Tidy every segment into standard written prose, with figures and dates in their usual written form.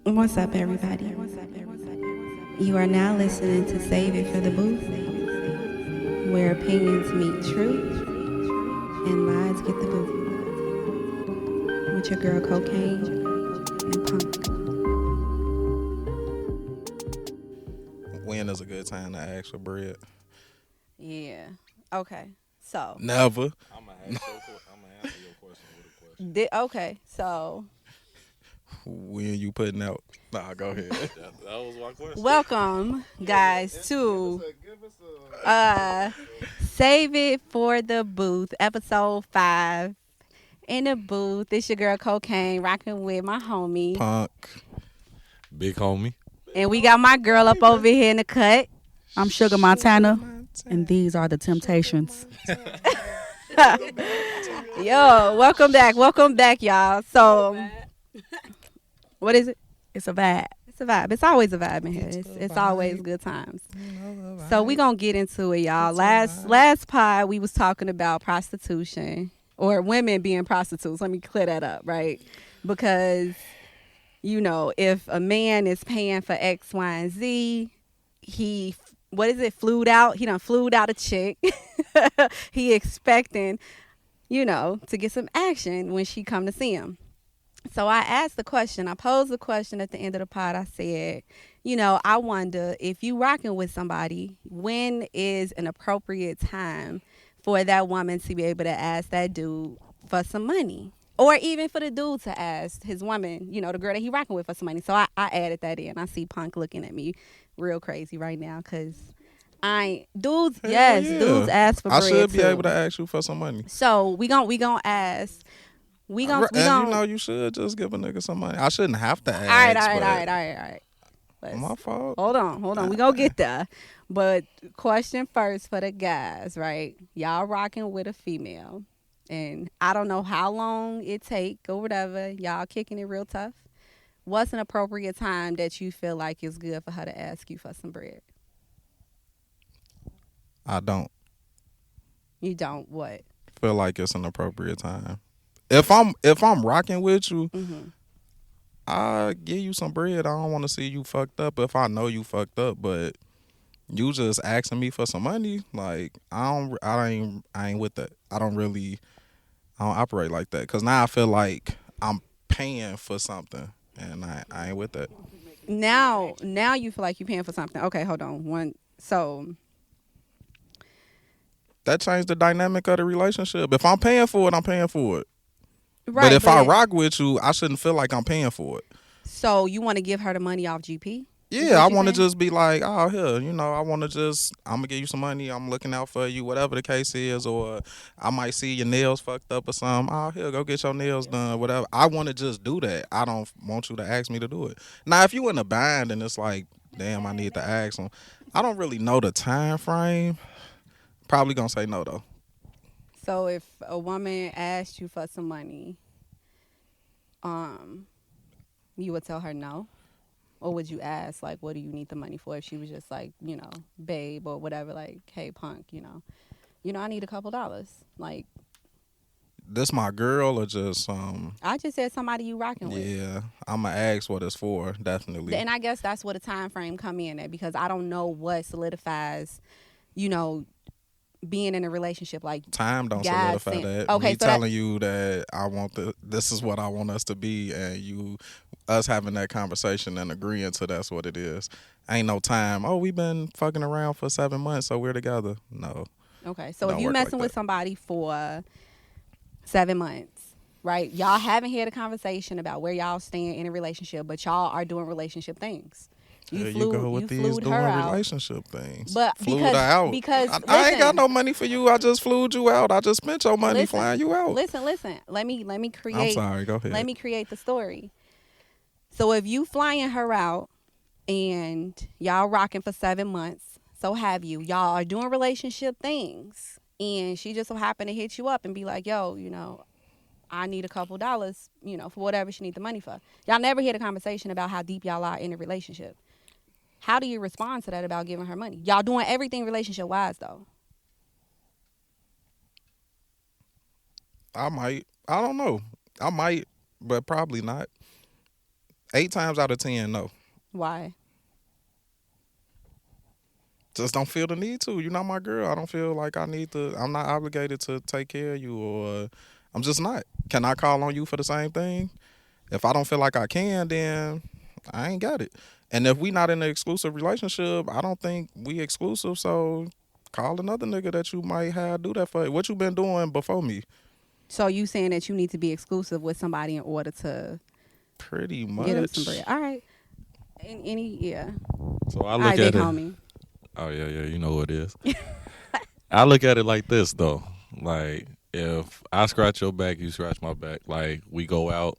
What's up, everybody? You are now listening to Save It for the Booth, where opinions meet truth and lies get the boot. With your girl Cocaine and Punk. When is a good time to ask for bread? Yeah. Okay. So, Never. I'm gonna ask your, I'm gonna answer your question with a question. okay. So, When you putting out? Nah, go ahead. That was my question. welcome, guys, to Give us a uh, Save It for the Booth, episode 5. In the booth, it's your girl Cocaine rocking with my homie. Punk. big homie. And we got my girl up over here in the cut. I'm Sugar Montana, and these are the Temptations. Yo, welcome back, y'all. So, what is it? It's a vibe. It's a vibe. It's always a vibe in here. It's always good times. So we gonna get into it, y'all. Last pod we was talking about prostitution or women being prostitutes. Let me clear that up, right? Because if a man is paying for X, Y, and Z, he flued out. He done flued out a chick. He expecting, to get some action when she come to see him. So I asked the question. I posed the question at the end of the pod. I said, I wonder if you rocking with somebody, when is an appropriate time for that woman to be able to ask that dude for some money? Or even for the dude to ask his woman, the girl that he rocking with for some money. So I added that in. I see Punk looking at me real crazy right now because dudes ask for I bread should be too. able to ask you for some money. So we gonna ask. We gonna you should just give a nigga some money. I shouldn't have to ask. All right. My fault. Hold on. We gonna get there. But question first for the guys, right? Y'all rocking with a female, and I don't know how long it take or whatever. Y'all kicking it real tough. What's an appropriate time that you feel like is good for her to ask you for some bread? I don't You don't what? feel like it's an appropriate time. If I'm rocking with you, Mm-hmm. I give you some bread. I don't want to see you fucked up if I know you fucked up, but you just asking me for some money, like I ain't with that. I don't operate like that because now I feel like I'm paying for something, and I ain't with that. Now you feel like you're paying for something. Okay, hold on. That changed the dynamic of the relationship. If I'm paying for it, I'm paying for it. Right, But if I rock with you, I shouldn't feel like I'm paying for it. So you want to give her the money off GP? Yeah, I want to just be like, oh, here, I want to I'm going to give you some money. I'm looking out for you, whatever the case is. Or I might see your nails fucked up or something. Oh, here, go get your nails done, whatever. I want to just do that. I don't want you to ask me to do it. Now, if you in a bind and it's like, damn, I need to ask them. I don't really know the time frame. Probably going to say no, though. So if a woman asked you for some money, you would tell her no? Or would you ask, like, what do you need the money for? If she was just like, babe or whatever, like, hey, Punk, I need a couple dollars. Like, This my girl or just I just said somebody you rocking with. yeah, I'm going to ask what it's for, definitely. And I guess that's where the time frame come in at, because I don't know what solidifies, being in a relationship. Like, Time don't guys solidify saying- that. Okay, Me so telling you that this is what I want us to be, and us having that conversation and agreeing to that's what it is. Ain't no time. Oh, we've been fucking around for 7 months, so we're together. No. Okay, so Don't if you work messing like with that. somebody for 7 months, right? Y'all haven't had a conversation about where y'all stand in a relationship, but y'all are doing relationship things. There you go with these flued doing her out. relationship things. But flew because- her out. because, I ain't listen. got no money for you. I just flew you out. I just spent your money Listen, flying you out. Listen. Let me create. I'm sorry. Go ahead. Let me create the story. So if you flying her out and y'all rocking for 7 months, so have you. Y'all are doing relationship things, and she just so happen to hit you up and be like, yo, I need a couple dollars, for whatever she need the money for. Y'all never had a conversation about how deep y'all are in a relationship. How do you respond to that about giving her money? Y'all doing everything relationship wise though. I might. I don't know. I might, but probably not. 8 times out of 10, no. Why? Just don't feel the need to. You're not my girl. I don't feel like I need to. I'm not obligated to take care of you, or I'm just not. Can I call on you for the same thing? If I don't feel like I can, then I ain't got it. And if we not in an exclusive relationship, I don't think we exclusive. So call another nigga that you might have do that for. What you been doing before me? So you saying that you need to be exclusive with somebody in order to Pretty much. get them some bread? All right. Yeah. So I All look right, at big it. homie. Oh yeah, you know what it is. I look at it like this though. Like if I scratch your back, you scratch my back. Like we go out,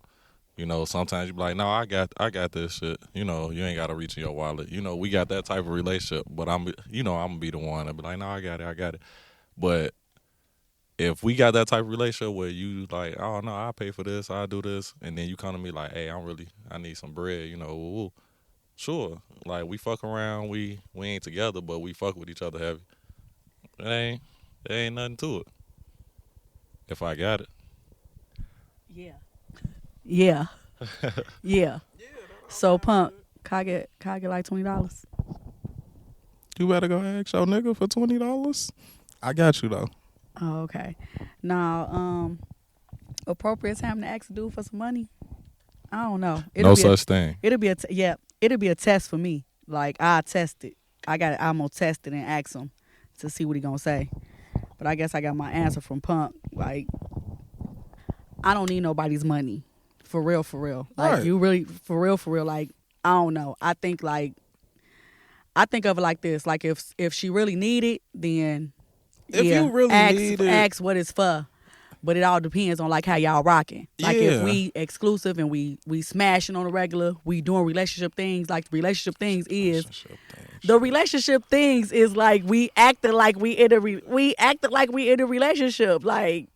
you know, sometimes you be like, no, I got this shit. You know, you ain't gotta reach in your wallet. You know, we got that type of relationship. But I'm gonna be the one that be like, no, I got it. But if we got that type of relationship where you like, oh no, I pay for this, I do this, and then you come to me like, hey, I need some bread, you know, woo. Sure. Like we fuck around, we ain't together, but we fuck with each other heavy. There ain't nothing to it. If I got it. Yeah. Yeah. Yeah. So Punk, can I get like $20? You better go ask your nigga for $20. I got you though. Oh, okay. Now, appropriate time to ask a dude for some money? I don't know. No such thing. It'll be a test for me. Like I test it. I'm gonna test it and ask him to see what he gonna say. But I guess I got my answer from Punk. Like I don't need nobody's money. For real. Like Right. you really for real. Like I don't know. I think of it like this. Like if she really need it, then If you really need it- ask what it's for. But it all depends on like how y'all rocking. Like if Yeah. we exclusive and we smashing on a regular, we doing relationship things. Like the relationship things is like we acting like we in a relationship. Like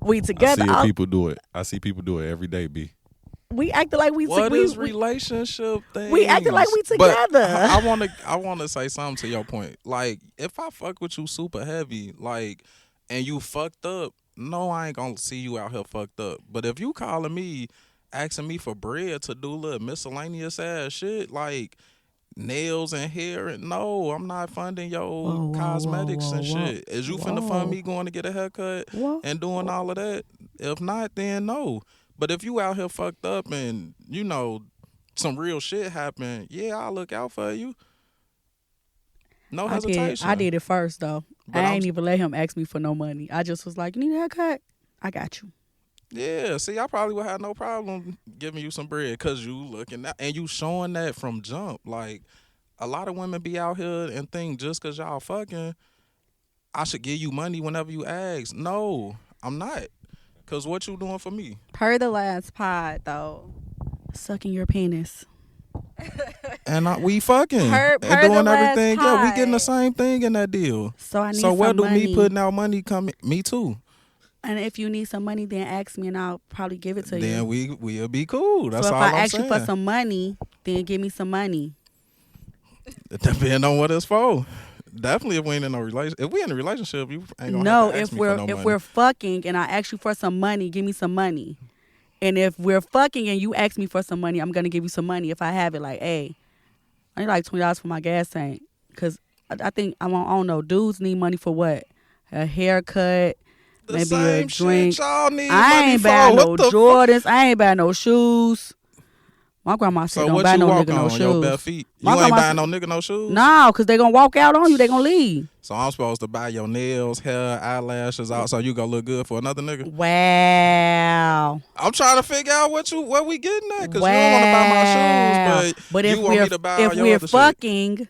we together. I see people do it. Every day, B. We acting like What is relationship thing? we acting like we together. I wanna say something to your point. Like, if I fuck with you super heavy, like, and you fucked up, no, I ain't gonna see you out here fucked up. But if you calling me, asking me for bread to do little miscellaneous ass shit, like nails and hair, and no, I'm not funding your cosmetics and shit. Is you finna fund me going to get a haircut and doing all of that? If not, then no. But if you out here fucked up and, you know, some real shit happened, yeah, I'll look out for you. No hesitation. I did it first though. But I ain't even let him ask me for no money. I just was like, you need a haircut? I got you. Yeah, see, I probably would have no problem giving you some bread because you looking at, and you showing that from jump. Like, a lot of women be out here and think just because y'all fucking, I should give you money whenever you ask. No, I'm not. Because what you doing for me? Per the last pod, though. Sucking your penis. And we fucking Per and doing the last everything. Yeah, we pod. getting the same thing in that deal. So I need So where some do money. me putting out money come? Me too. And if you need some money, then ask me and I'll probably give it to Then you. we'll be cool. That's So if all I I'm ask saying. you for some money, then give me some money. It depends on what it's for. Definitely, if we ain't in a relationship. If we in a relationship, you ain't gonna No, have to ask me for no if money. we're fucking and I ask you for some money, give me some money. And if we're fucking and you ask me for some money, I'm gonna give you some money if I have it. Like, hey, I need like $20 for my gas tank, cause I think I don't know. Dudes need money for what? A haircut, the maybe same a drink. shit y'all need I money ain't for. buy no What the fuck? Jordans. I ain't buy no shoes. My grandma said, So "Don't what buy you no walk nigga no on? Your bare shoes." feet. My You ain't grandma buying no said- nigga no shoes. No, cause they gonna walk out on you. They gonna leave. So I'm supposed to buy your nails, hair, eyelashes out, so you gonna look good for another nigga. Wow. I'm trying to figure out what we getting at, cause you don't want to buy my shoes, but if you want me to buy all your we're other shit. fucking,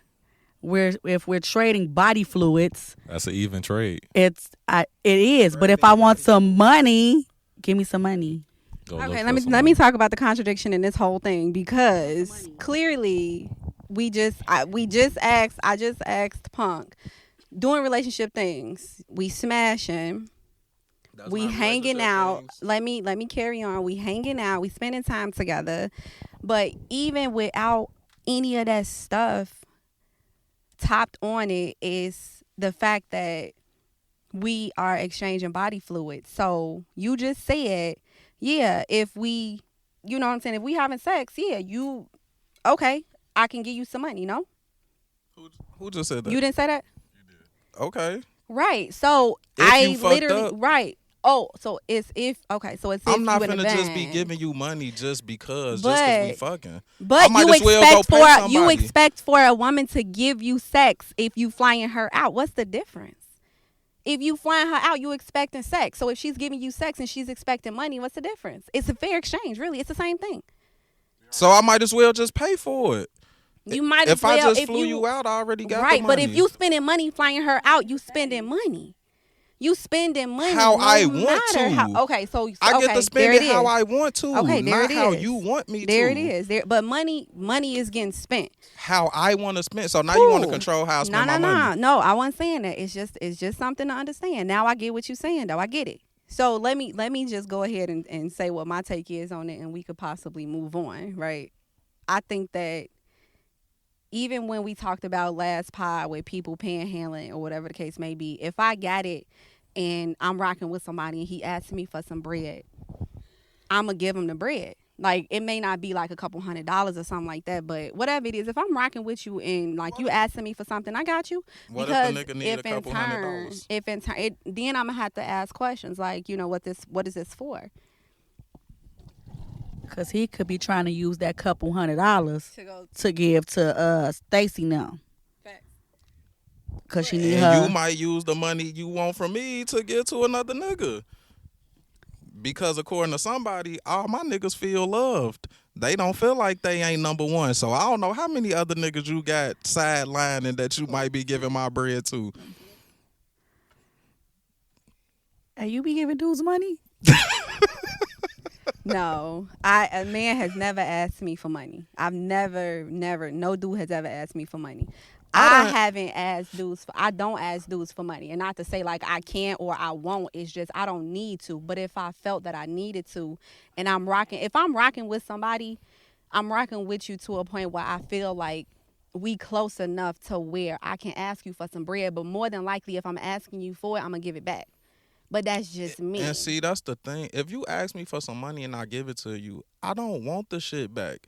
if we're trading body fluids, That's an even trade. it is. But if I want some money, give me some mony. Go look Okay, for let me some let money. me talk about the contradiction in this whole thing, because clearly I just asked Punk, doing relationship things, we smashing, That's we not hanging relationship out. things. Let me carry on. We hanging out, we spending time together, but even without any of that stuff topped on it is the fact that we are exchanging body fluids. So you just said, yeah, if we you know what I'm saying? If we having sex, yeah, okay, I can give you some money, no? Who just said that? You didn't say that? Okay. Right. So If I you fucked literally up. right. Oh, so it's if okay, so it's if I'm not you in finna the just be van. giving you money just because we fucking. I But might you as well go expect pay for somebody. a woman to give you sex if you flying her out. What's the difference? If you flying her out, you expecting sex. So if she's giving you sex and she's expecting money, what's the difference? It's a fair exchange, really. It's the same thing. So I might as well just pay for it. You might If as well I just if flew you out, I already got the right. money. But if you spending money flying her out, you spending money. You spending money How no I want matter to. How, okay, so I get to spend there it how I want to. Okay, there not it how is. you want me there to. There it is. But money is getting spent. How I want to spend. So now you want to control how I spend my money. No, I wasn't saying that. It's just something to understand. Now I get what you're saying, though. I get it. So let me just go ahead and say what my take is on it, and we could possibly move on, right? I think that even when we talked about last pod with people panhandling or whatever the case may be, if I got it and I'm rocking with somebody and he asks me for some bread, I'm going to give him the bread. Like, it may not be like a couple $100s or something like that, but whatever it is, if I'm rocking with you and like you asking me for something, I got you. What because if the nigga need a couple $100s? If in turn, then I'm going to have to ask questions like, what is this for? Because he could be trying to use that couple $100 to give to Stacy now. Because she need her. You might use the money you want from me to give to another nigga. Because according to somebody, all my niggas feel loved. They don't feel like they ain't number one. So I don't know how many other niggas you got sidelining that you might be giving my bread to. Hey, you be giving dudes money? No, a man has never asked me for money. I've never, no dude has ever asked me for money. I haven't asked dudes. I don't ask dudes for money, and not to say like I can't or I won't. It's just I don't need to. But if I felt that I needed to, and if I'm rocking with somebody, I'm rocking with you to a point where I feel like we close enough to where I can ask you for some bread. But more than likely, if I'm asking you for it, I'm gonna give it back. But that's just me. And see, that's the thing. If you ask me for some money and I give it to you, I don't want the shit back.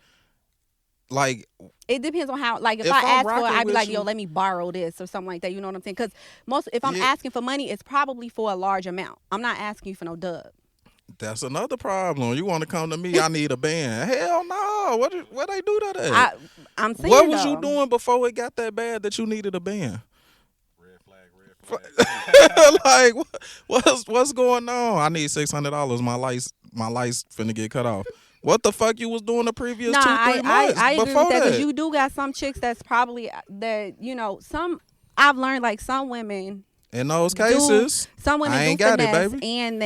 Like, it depends on how. Like, if I ask for it, I'd be like, "Yo, let me borrow this" or something like that. You know what I'm saying? Because if I'm asking for money, it's probably for a large amount. I'm not asking you for no dub. That's another problem. You want to come to me? I need a band. Hell no. What they do that at? I'm saying, what was you doing before it got that bad that you needed a band? Like, what's going on? I need $600. My lights finna get cut off. What the fuck you was doing the previous 2-3 months I agree before with that? Because that? you do got some chicks that's probably that some. I've learned like some women. In those cases, some women I ain't do got finesse, it, baby. And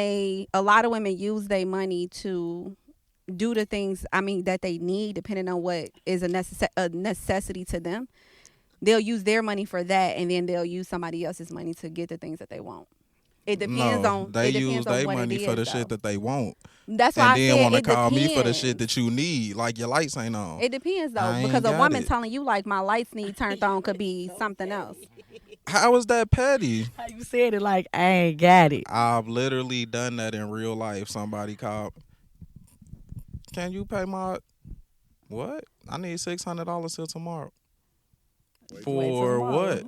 a lot of women use their money to do the things. I mean, that they need, depending on what is a necessity to them. They'll use their money for that, and then they'll use somebody else's money to get the things that they want. It depends on. They use their money for the shit that they want. That's why and I then want to call depends. me for the shit that you need, like your lights ain't on. It depends though, because a woman telling you like my lights need turned on could be something else. How is that petty? How you said it like I ain't got it. I've literally done that in real life. Somebody called. Can you pay my what? I need $600 till tomorrow. For what?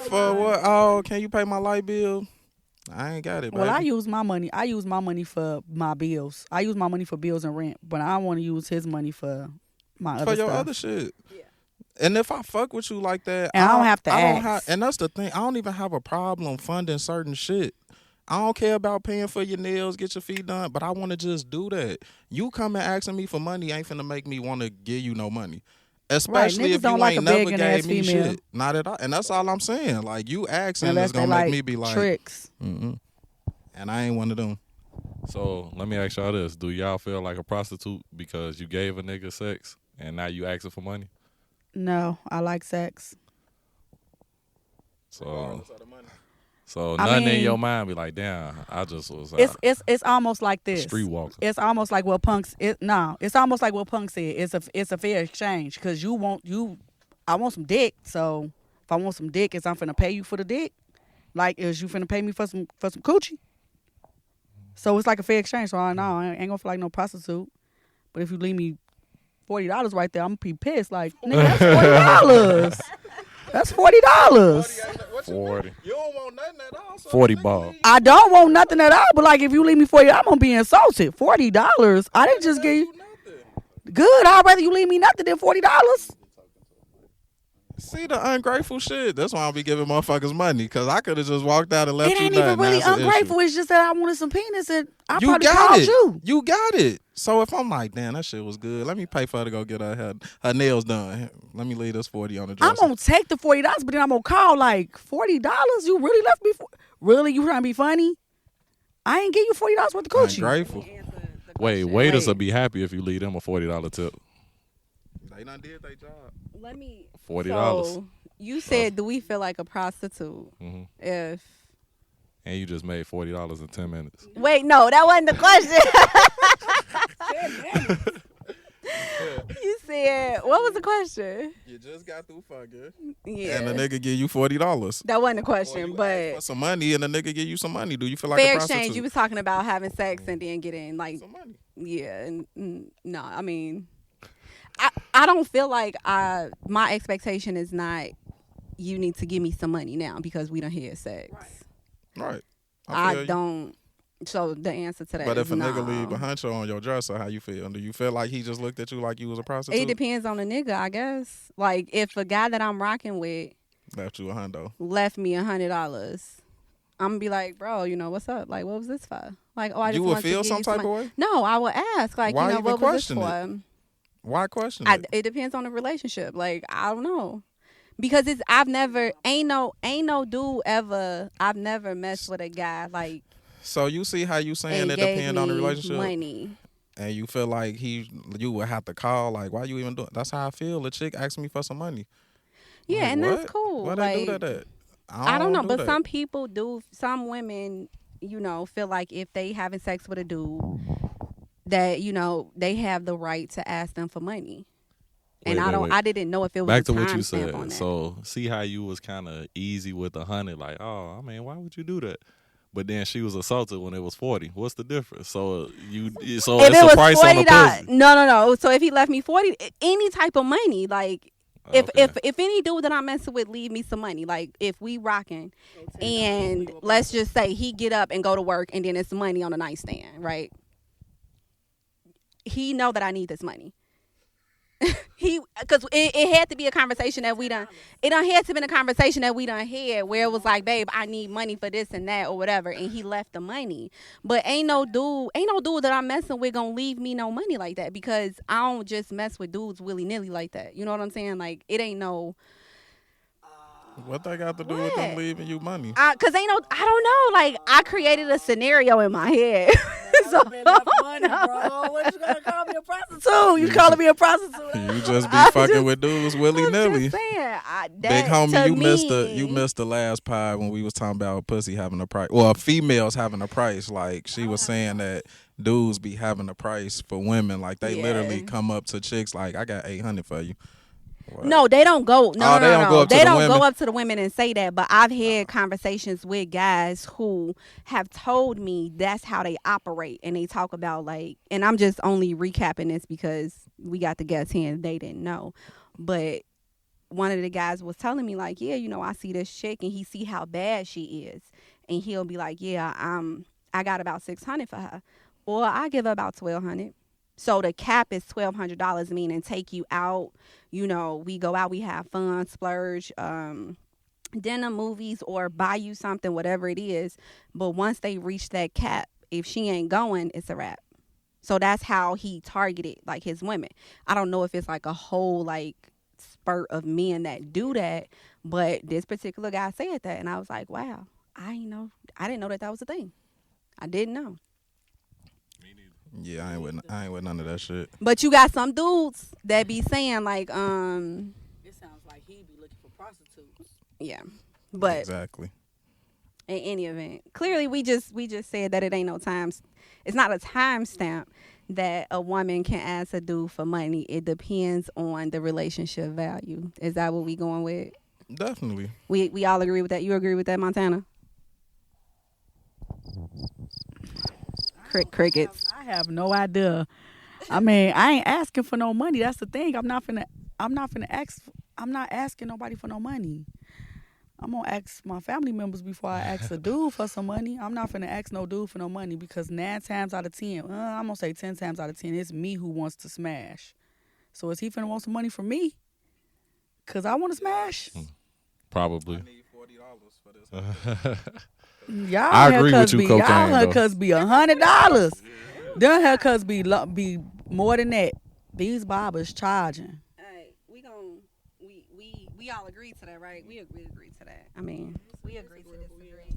For what? Oh, can you pay my light bill? I ain't got it, baby. Well, I use my money. I use my money for my bills. I use my money for bills and rent, but I want to use his money for my other for your stuff. other shit. Yeah. And if I fuck with you like that, and I don't have to ask. And that's the thing. I don't even have a problem funding certain shit. I don't care about paying for your nails, get your feet done, but I want to just do that. You come and asking me for money ain't finna make me want to give you no money. Especially right. if you like ain't never gave me shit. Not at all. And that's all I'm saying. Like, you asking is going to make me be like... tricks. Mm-mm. And I ain't one of them. So, let me ask y'all this. Do y'all feel like a prostitute because you gave a nigga sex and now you asking for money? No, I like sex. So nothing in your mind be like, damn, I just was it's almost like this. Street walker. It's almost like what it's almost like what Punk said. It's a fair exchange because I want some dick. So if I want some dick, I'm finna pay you for the dick. Like, is you finna pay me for some coochie? So it's like a fair exchange. So I know I ain't gonna feel like no prostitute. But if you leave me $40 right there, I'm gonna be pissed. Like, nigga, that's $40. That's $40. 40. You don't want nothing at all. So 40 ball. I don't want nothing at all. But like, if you leave me $40, I'm gonna be insulted. $40. I didn't just give you. Good. I'd rather you leave me nothing than $40. See the ungrateful shit. That's why I'll be giving motherfuckers money. Cause I could have just walked out and left It you ain't nothing. even really That's the ungrateful. issue. It's just that I wanted some penis and I You probably got called it. you. You got it. So if I'm like, damn, that shit was good. Let me pay for her to go get her nails done. Let me leave this 40 on the dresser. I'm gonna take the $40, but then I'm gonna call like $40. You really left me for? Really? You trying to be funny? I ain't give you $40 worth of coochie. Ungrateful. Wait, waiters will be happy if you leave them a $40 tip. They done did their job. Let me. $40. So, you said, do we feel like a prostitute Mhm. if? And you just made $40 in 10 minutes. Wait, no, that wasn't the question. You said, what was the question? You just got through fucking. Yeah, And the nigga give you $40. that wasn't the Or question, you ask but for some money and the nigga give you some money. Do you feel like fair a prostitute? exchange. You was talking about having sex and then getting like, some money. yeah, no, I mean, I don't feel like my expectation is not you need to give me some money now because we done had sex. Right. I feel you. don't. So the answer to that But is if a nigga no. leave a huncho on your dresser, how you feel? Do you feel like he just looked at you like you was a prostitute? It depends on the nigga, I guess. Like if a guy that I'm rocking with Left you a hundo. left me $100, I'm gonna be like, bro, you know what's up? Like, what was this for? Like, oh, I just You would wanted to feel give some you type of money. way? No, I would ask, like, Why you know, even what was this question for? Why question it? It depends on the relationship. Like, I don't know. Because I've never ain't no dude ever I've never messed with a guy like So you see how you saying and it gave depend on the me relationship, money. and you feel like you would have to call like, why you even doing? That's how I feel. A chick asked me for some money. Yeah, Like, and what? that's cool. Why like, they do that at? I don't know, do but that. some people do. Some women, you know, feel like if they having sex with a dude, that you know they have the right to ask them for money. And Wait. I didn't know if it was Back a to what you timestamp on said. that. So see how you was kind of easy with 100, like, oh, I mean, why would you do that? But then she was assaulted when it was 40. What's the difference? So if it's it a was price on the $40, pussy. no. So if he left me 40, any type of money, like if Okay. if any dude that I'm messing with leave me some money, like if we rocking, and let's just say he get up and go to work, and then it's money on the nightstand, right? He know that I need this money. Because it had to be a conversation that we done. It done had to been a conversation that we done had where it was like, babe, I need money for this and that or whatever, and he left the money. But ain't no dude that I'm messing with gonna leave me no money like that, because I don't just mess with dudes willy nilly like that. You know what I'm saying? Like it ain't no. What they got to do with them What? leaving you money? Cause ain't no, I don't know. Like I created a scenario in my head. So Money, bro. What you gonna call me a prostitute? You calling me a prostitute? You just be I'm fucking just- with dudes willy I'm nilly. just saying, Big homie, to you me- missed the last pod when we was talking about pussy having a price. Well, females having a price. Like she was saying that dudes be having a price for women. Like they Yeah. literally come up to chicks like, I got 800 for you. What? No, they don't go. No, Oh, they don't go up to They the don't women? go up to the women and say that. But I've had conversations with guys who have told me that's how they operate, and they talk about like. And I'm just only recapping this because we got the guests here and they didn't know. But one of the guys was telling me like, yeah, you know, I see this chick and he see how bad she is, and he'll be like, yeah, I got about $600 for her, or I give her about $1,200. So the cap is $1,200, meaning take you out. You know, we go out, we have fun, splurge, dinner, movies, or buy you something, whatever it is. But once they reach that cap, if she ain't going, it's a wrap. So that's how he targeted like his women. I don't know if it's like a whole like spurt of men that do that, but this particular guy said that, and I was like, wow, I didn't know that was a thing. I didn't know. Yeah, I ain't with none of that shit. But you got some dudes that be saying like, It sounds like he be looking for prostitutes. yeah. But Exactly. in any event, clearly we just said that it ain't no times. It's not a time stamp that a woman can ask a dude for money. It depends on the relationship value. Is that what we going with? Definitely. We all agree with that. You agree with that, Montana? Crickets. I have no idea. I mean, I ain't asking for no money. That's the thing. I'm not finna ask. I'm not asking nobody for no money. I'm gonna ask my family members before I ask a dude for some money. I'm not finna ask no dude for no money because 9 times out of 10, I'm gonna say 10 times out of 10, it's me who wants to smash. So is he finna want some money from me? Cause I want to smash. Probably. I need $40 for this. Y'all I agree with haircuts you, be cocaine, y'all though. haircuts be $100. Them haircuts be more than that. These barbers charging. Hey, we all agree to that, right? We agree to that. I mean, we agree to disagree.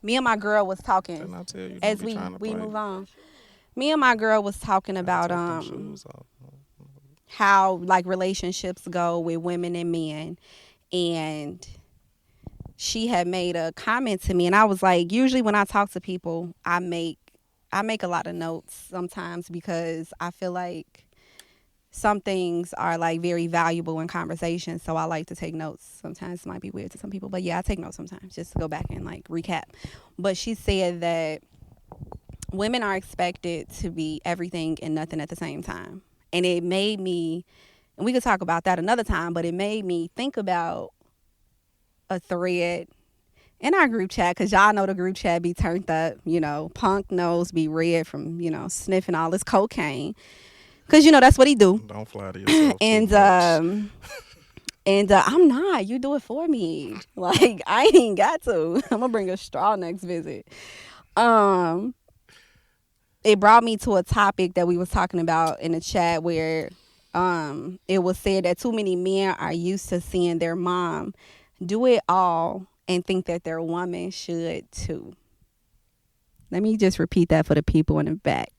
Me and my girl was talking Didn't I tell you don't as be we trying to we play? move on. Me and my girl was talking about Take them shoes off. how like relationships go with women and men, and she had made a comment to me, and I was like, usually when I talk to people, I make a lot of notes sometimes because I feel like some things are like very valuable in conversation, so I like to take notes. Sometimes it might be weird to some people, but yeah, I take notes sometimes just to go back and like recap. But she said that women are expected to be everything and nothing at the same time, and it made me, and we could talk about that another time, but it made me think about a thread in our group chat, because y'all know the group chat be turned up, punk nose be red from sniffing all this cocaine, because that's what he do. Don't flatter yourself And too much. I'm not, you do it for me. Like, I ain't got to. I'm gonna bring a straw next visit. It brought me to a topic that we was talking about in the chat where it was said that too many men are used to seeing their mom do it all and think that their woman should too. Let me just repeat that for the people in the back.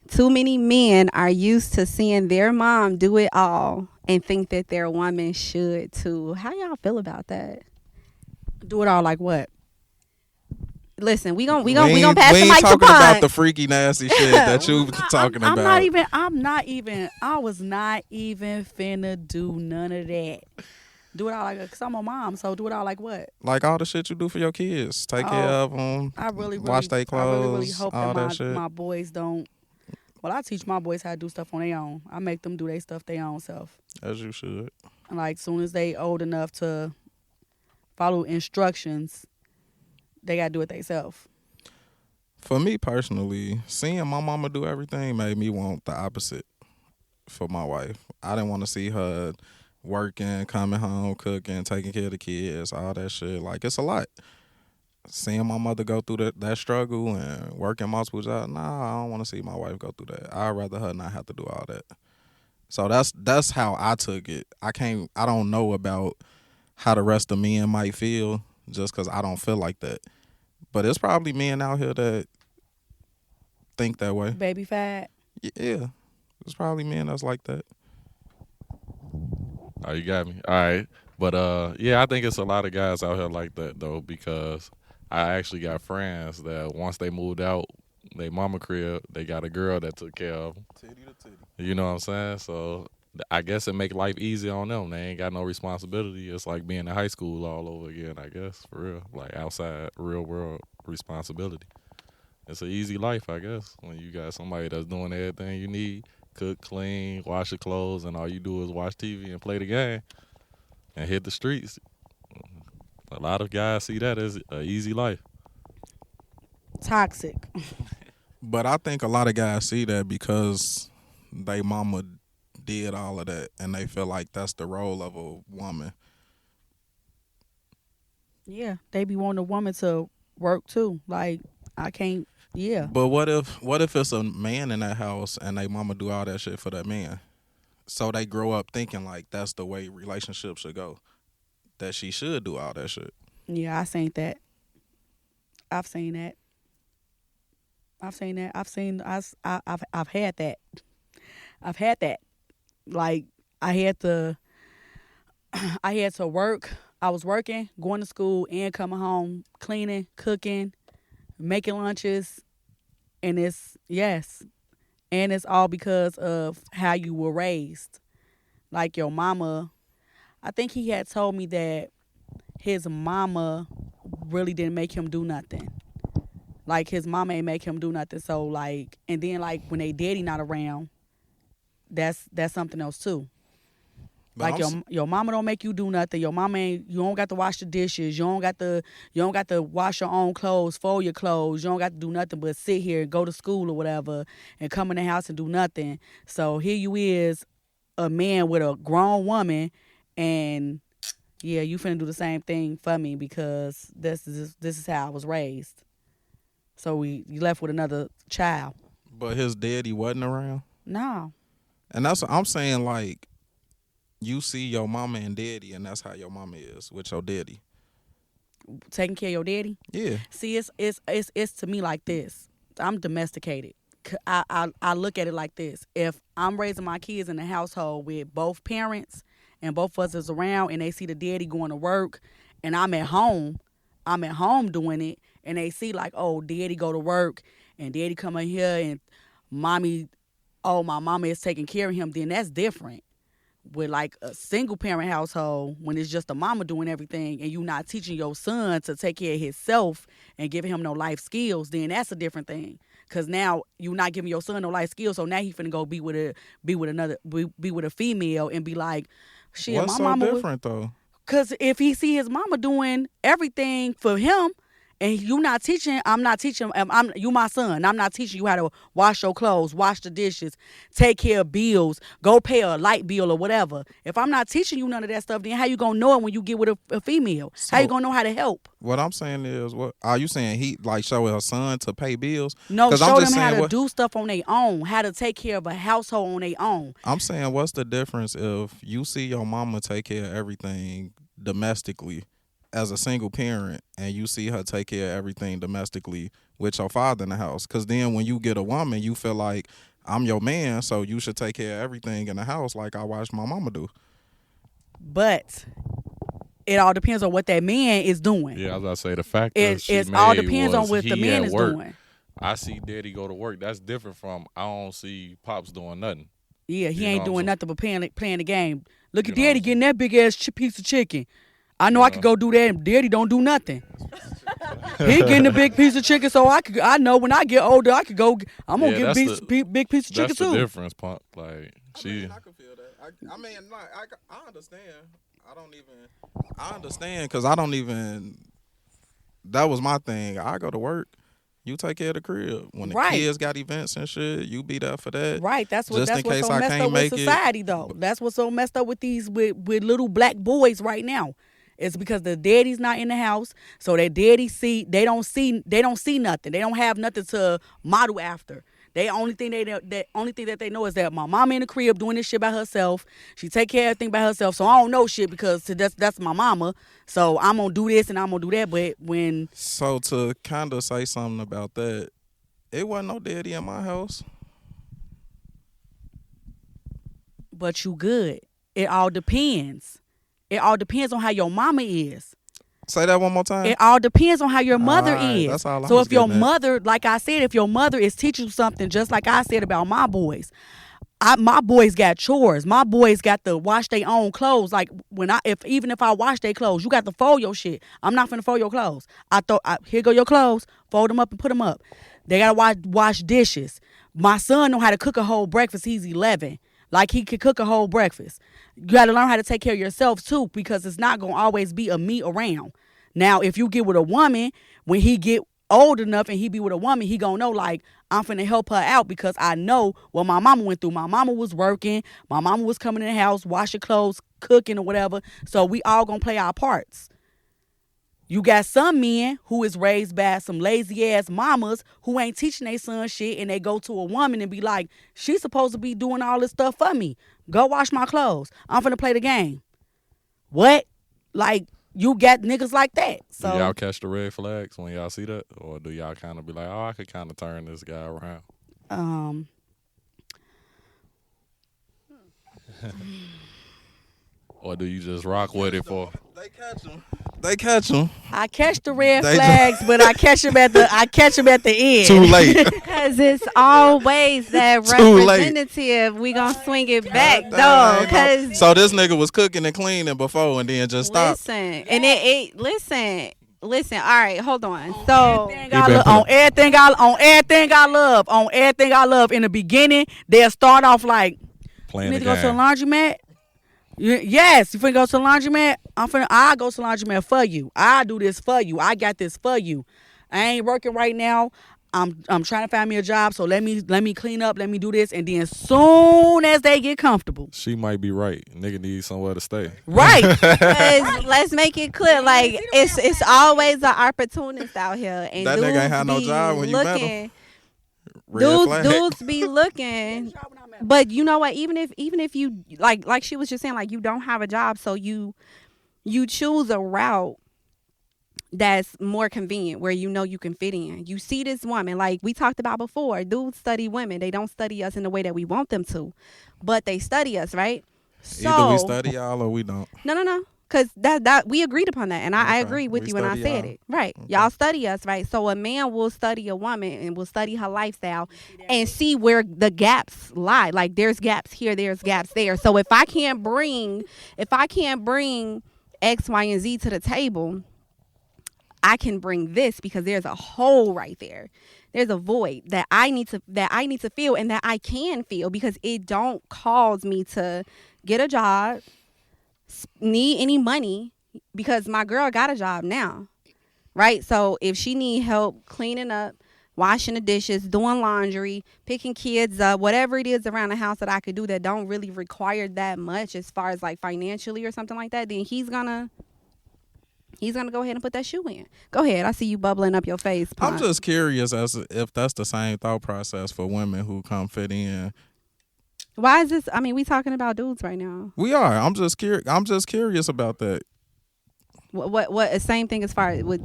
Too many men are used to seeing their mom do it all and think that their woman should too. How y'all feel about that? Do it all like what? Listen, we gonna We pass ain't the mic to talking Pun. about the freaky nasty shit that you talking about. I was not even finna do none of that. Do it all like, because I'm a mom, so do it all like what? Like all the shit you do for your kids. Take care of them. I really wash their clothes. really hope all that that shit. my boys don't. Well, I teach my boys how to do stuff on their own. I make them do their stuff their own self. As you should. And like, soon as they old enough to follow instructions, they gotta do it themselves. For me personally, seeing my mama do everything made me want the opposite for my wife. I didn't want to see her working, coming home, cooking, taking care of the kids, all that shit. Like, it's a lot. Seeing my mother go through that struggle and working multiple jobs, nah, I don't want to see my wife go through that. I'd rather her not have to do all that. So that's how I took it. I don't know about how the rest of men might feel just because I don't feel like that. But it's probably men out here that think that way. Baby fat. Yeah. There's probably men that's like that. Oh, you got me. All right. But yeah, I think it's a lot of guys out here like that though, because I actually got friends that once they moved out they mama crib, they got a girl that took care of them. Titty to titty. You know what I'm saying? So I guess it make life easy on them. They ain't got no responsibility. It's like being in high school all over again, I guess, for real. Like outside real world responsibility. It's an easy life, I guess, when you got somebody that's doing everything you need. Cook, clean, wash your clothes, and all you do is watch TV and play the game and hit the streets. A lot of guys see that as an easy life. Toxic. But I think a lot of guys see that because they mama did all of that and they feel like that's the role of a woman. Yeah, they be wanting a woman to work too. Like, I can't. Yeah. But what if it's a man in that house and they mama do all that shit for that man? So they grow up thinking like that's the way relationships should go. That she should do all that shit. Yeah, I've seen that. I've had that. I've had that. Like, I had to work. I was working, going to school, and coming home, cleaning, cooking, making lunches, and it's all because of how you were raised. Like, your mama, I think he had told me that his mama really didn't make him do nothing. Like his mama ain't make him do nothing. So like, and then like when they daddy not around, that's something else too. But Like your mama don't make you do nothing. Your mama ain't. You don't got to wash the dishes. You don't got to wash your own clothes, fold your clothes. You don't got to do nothing but sit here and go to school or whatever, and come in the house and do nothing. So here you is, a man with a grown woman, and yeah, you finna do the same thing for me because this is how I was raised. So you left with another child. But his daddy wasn't around. No. And that's what I'm saying. Like, you see your mama and daddy, and that's how your mama is with your daddy. Taking care of your daddy. Yeah. See, it's to me like this. I'm domesticated. I look at it like this. If I'm raising my kids in a household with both parents and both of us is around, and they see the daddy going to work, and I'm at home doing it, and they see like, oh, daddy go to work, and daddy come in here, and mommy, oh, my mama is taking care of him, then that's different. With like a single parent household, when it's just a mama doing everything and you not teaching your son to take care of himself and giving him no life skills, then that's a different thing. Cause now you not giving your son no life skills, so now he finna go be with a female and be like, shit, What's my so mama different though? Cause if he see his mama doing everything for him, and you not teaching, you my son. I'm not teaching you how to wash your clothes, wash the dishes, take care of bills, go pay a light bill or whatever. If I'm not teaching you none of that stuff, then how you gonna know it when you get with a female? So, how you gonna know how to help? What I'm saying is, what are you saying? He like show her son to pay bills? No, 'Cause show I'm just them how saying to do stuff on their own, how to take care of a household on their own. I'm saying, what's the difference if you see your mama take care of everything domestically as a single parent, and you see her take care of everything domestically with your father in the house? Because then when you get a woman, you feel like, I'm your man, so you should take care of everything in the house like I watched my mama do. But it all depends on what that man is doing. Yeah, I was about to say the fact that it all depends on what the man is doing. I see daddy go to work. That's different from I don't see pops doing nothing. Yeah, he You ain't know doing what nothing but playing the game. Look at You know daddy what I'm getting that big ass piece of chicken. I know I could go do that, and daddy don't do nothing. He getting a big piece of chicken, so I know when I get older, I could go. I'm gonna get big piece of chicken That's too. the difference, punk. Like I can feel that. I understand. I understand because I don't even. That was my thing. I go to work. You take care of the crib. When the kids got events and shit, you be there for that. Right. That's what's so messed can't up with make society, though. That's what's so messed up with these with little black boys right now. It's because the daddy's not in the house, so their daddy they don't see nothing. They don't have nothing to model after. The only thing that they know is that my mama in the crib doing this shit by herself. She take care of everything by herself. So I don't know shit because that's my mama. So I'm gonna do this and I'm gonna do that. But so to kind of say something about that, it wasn't no daddy in my house. But you good. It all depends. It all depends on how your mama is. Say that one more time. It all depends on how your mother is. That's all so if your mother, like I said, if your mother is teaching you something, just like I said about my boys, my boys got chores. My boys got to wash their own clothes. Like even if I wash their clothes, you got to fold your shit. I'm not finna fold your clothes. Here go your clothes. Fold them up and put them up. They gotta wash dishes. My son know how to cook a whole breakfast. He's 11. Like he could cook a whole breakfast. You got to learn how to take care of yourself too, because it's not going to always be a me around. Now, if you get with a woman, when he get old enough and he be with a woman, he going to know like, I'm finna help her out because I know what my mama went through. My mama was working. My mama was coming in the house, washing clothes, cooking or whatever. So we all going to play our parts. You got some men who is raised by some lazy ass mamas who ain't teaching their son shit, and they go to a woman and be like, she's supposed to be doing all this stuff for me. Go wash my clothes. I'm finna play the game. What? Like, you got niggas like that. So do y'all catch the red flags when y'all see that? Or do y'all kind of be like, oh, I could kind of turn this guy around? Or do you just rock with it for? They catch them. I catch the red flags, but I catch them at the end. Too late. Because it's always that representative. We gonna swing it back though. Cause so this nigga was cooking and cleaning before and then just stopped. Listen, and listen. Listen, all right, hold on. So On everything I love. In the beginning, they'll start off like, Playing you the need to go to the game. laundromat. Yes, you finna go to the laundromat. I'll go to the laundromat for you. I'll do this for you. I got this for you. I ain't working right now. I'm trying to find me a job, so let me clean up, let me do this, and then soon as they get comfortable, She might be right. Nigga needs somewhere to stay. right? let's make it clear. Like it's always an opportunist out here, and That dudes nigga ain't had no be job when you met him. looking. Red flag. Dudes be looking. But you know what? Even if you like she was just saying, like, you don't have a job, so you choose a route that's more convenient where you know you can fit in. You see this woman, like we talked about before. Dudes study women. They don't study us in the way that we want them to, but they study us, right? So Either we study y'all or we don't. no. Because that we agreed upon that, and I Okay. agree with We you when I study said y'all. it. Right, Okay. y'all study us, right? So a man will study a woman and will study her lifestyle and see where the gaps lie. Like there's gaps here, there's gaps there. So if I can't bring X, Y, and Z to the table, I can bring this because there's a hole right there. There's a void that I need to fill and that I can feel because it don't cause me to get a job, need any money because my girl got a job now, right? So if she need help cleaning up, washing the dishes, doing laundry, picking kids up, whatever it is around the house that I could do that don't really require that much as far as like financially or something like that, then he's gonna go ahead and put that shoe in. Go ahead. I see you bubbling up your face. I'm Pont. just curious as if that's the same thought process for women who come fit in. Why is this? I mean, we talking about dudes right now. We are. I'm just curious about that. What same thing as far as with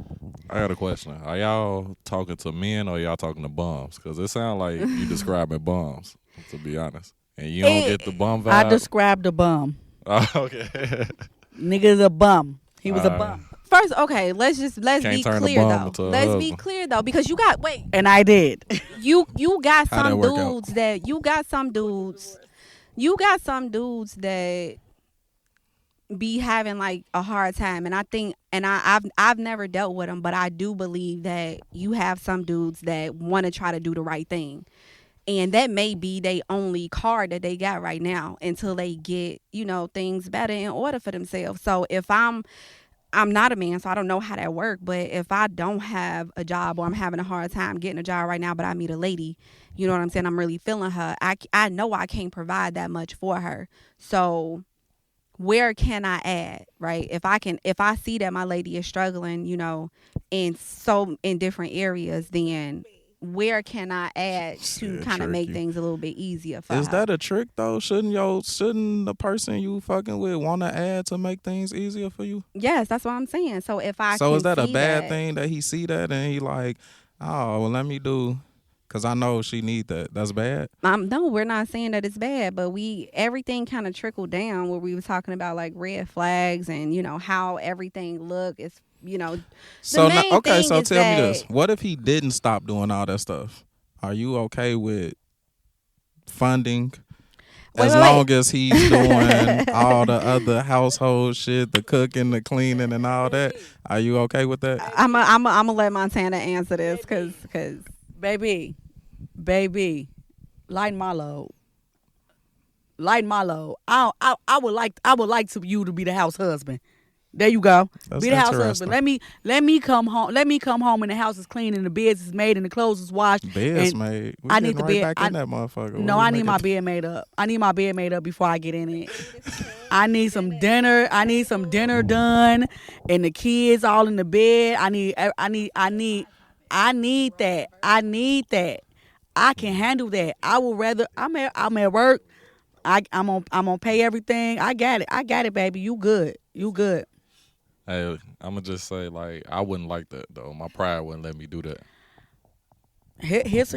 I got a question. Are y'all talking to men or y'all talking to bums? Because it sounds like you describing bums, to be honest. And you don't get the bum vibe. I described a bum. Oh, okay. Nigga's a bum. He was a bum. first. Okay, let's be turn a clear bum though. into a Let's be husband. clear though, because you got And I did. you got How'd that some work out? dudes that be having like a hard time, and I think, and I've never dealt with them, but I do believe that you have some dudes that want to try to do the right thing, and that may be they only card that they got right now until they get things better in order for themselves. So if I'm not a man, so I don't know how that works, but if I don't have a job or I'm having a hard time getting a job right now, but I meet a lady, you know what I'm saying, I'm really feeling her, I know I can't provide that much for her. So where can I add, right? If I see that my lady is struggling, in different areas, then where can I add to kind of make things a little bit easier for her? Is that a trick though? Shouldn't the person you fucking with want to add to make things easier for you? Yes, that's what I'm saying. So if I So can is that a see bad thing that he see that and he like, oh well, let me do, because I know she need that. That's bad. No, we're not saying that it's bad, but everything kind of trickled down where we were talking about like red flags and how everything look is So now, main okay, thing so is tell me that- this: what if he didn't stop doing all that stuff? Are you okay with funding? Wait, As wait, long as he's doing all the other household shit, the cooking, the cleaning, and all that, are you okay with that? I'm gonna let Montana answer this because Baby, lighten my load. I would like you to be the house husband. There you go. That's Be the house interesting. husband. Let me come home. Let me come home and the house is clean and the beds is made and the clothes is washed. Beds and made. We I getting need the right bed. back in that motherfucker. No, I need my bed made up. I need my bed made up before I get in it. I need some dinner. I need some dinner done, and the kids all in the bed. I need that. I need that. I can handle that. I would rather. I'm at work. I'm gonna pay everything. I got it, baby. You good. Hey, I'm gonna just say, like, I wouldn't like that though. My pride wouldn't let me do that. His.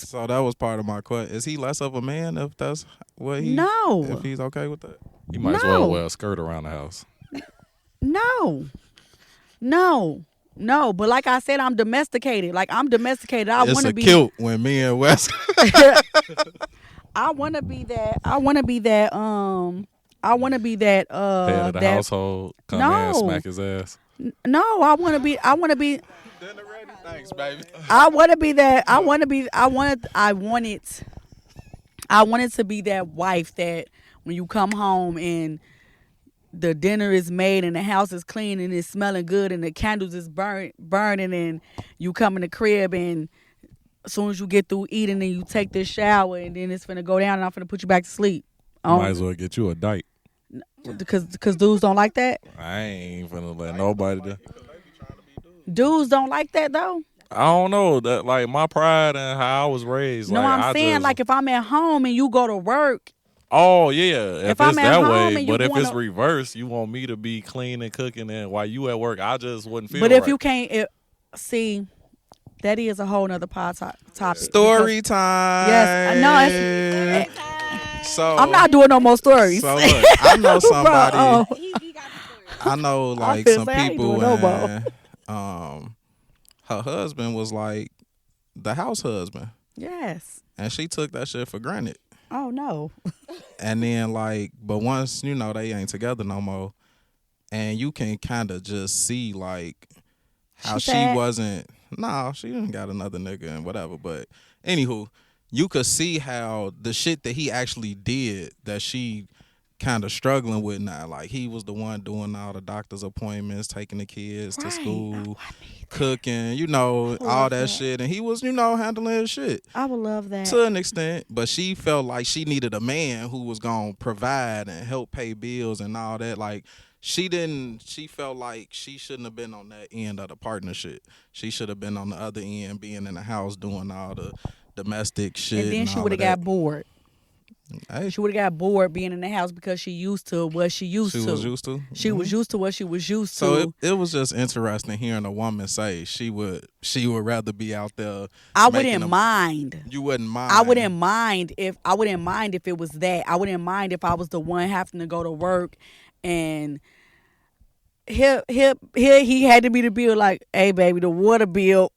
So that was part of my question. Is he less of a man if that's what he? No. If he's okay with that? You might as No. well wear a skirt around the house. No. But like I said, I'm domesticated. I want It's to a be. kilt when me and West. I want to be that. I want to be that. Head of the household, come in, no. smack his ass. No, I want to be. Dinner ready? Thanks, baby. I want to be that. I want to be. I wanted to be that wife that when you come home and the dinner is made and the house is clean and it's smelling good and the candles is burning and you come in the crib and as soon as you get through eating and you take this shower and then it's finna go down and I'm finna put you back to sleep. Might as well get you a date. Because dudes don't like that. I ain't finna let nobody do. Dudes don't like that though. I don't know that, like my pride and how I was raised. No, like, I'm saying like if I'm at home and you go to work. Oh yeah, if I'm it's at that home way. and you But if it's wanna- reverse, you want me to be clean and cooking, and while you at work, I just wouldn't feel. But if right. you can't see, that is a whole nother topic. Story time. Yes, I know. So I'm not doing no more stories. So look, I know somebody. Bro, He got the story. I know like finna some say, I ain't people, doing no more. and her husband was like the house husband, Yes. and she took that shit for granted. Oh no. And then like, but once they ain't together no more, and you can kind of just see like how She she sad? wasn't. No, she didn't got another nigga and whatever. But anywho, you could see how the shit that he actually did that she kind of struggling with now. Like he was the one doing all the doctor's appointments, taking the kids to Right. school, I need that. cooking, all love that that. shit. And he was, handling his shit I would love that. to an extent. But she felt like she needed a man who was going to provide and help pay bills and all that. Like she felt like she shouldn't have been on that end of the partnership. She should have been on the other end, being in the house doing all the domestic shit. And then she all would have of that. got bored. Hey, She would have got bored being in the house because she used to what she used she to. was used to. She was used to what she was used So to. it was just interesting hearing a woman say she would rather be out there. I making wouldn't a- mind. You wouldn't mind. I wouldn't mind if it was that. I wouldn't mind if I was the one having to go to work and here he had to be the bill like, hey baby, the water bill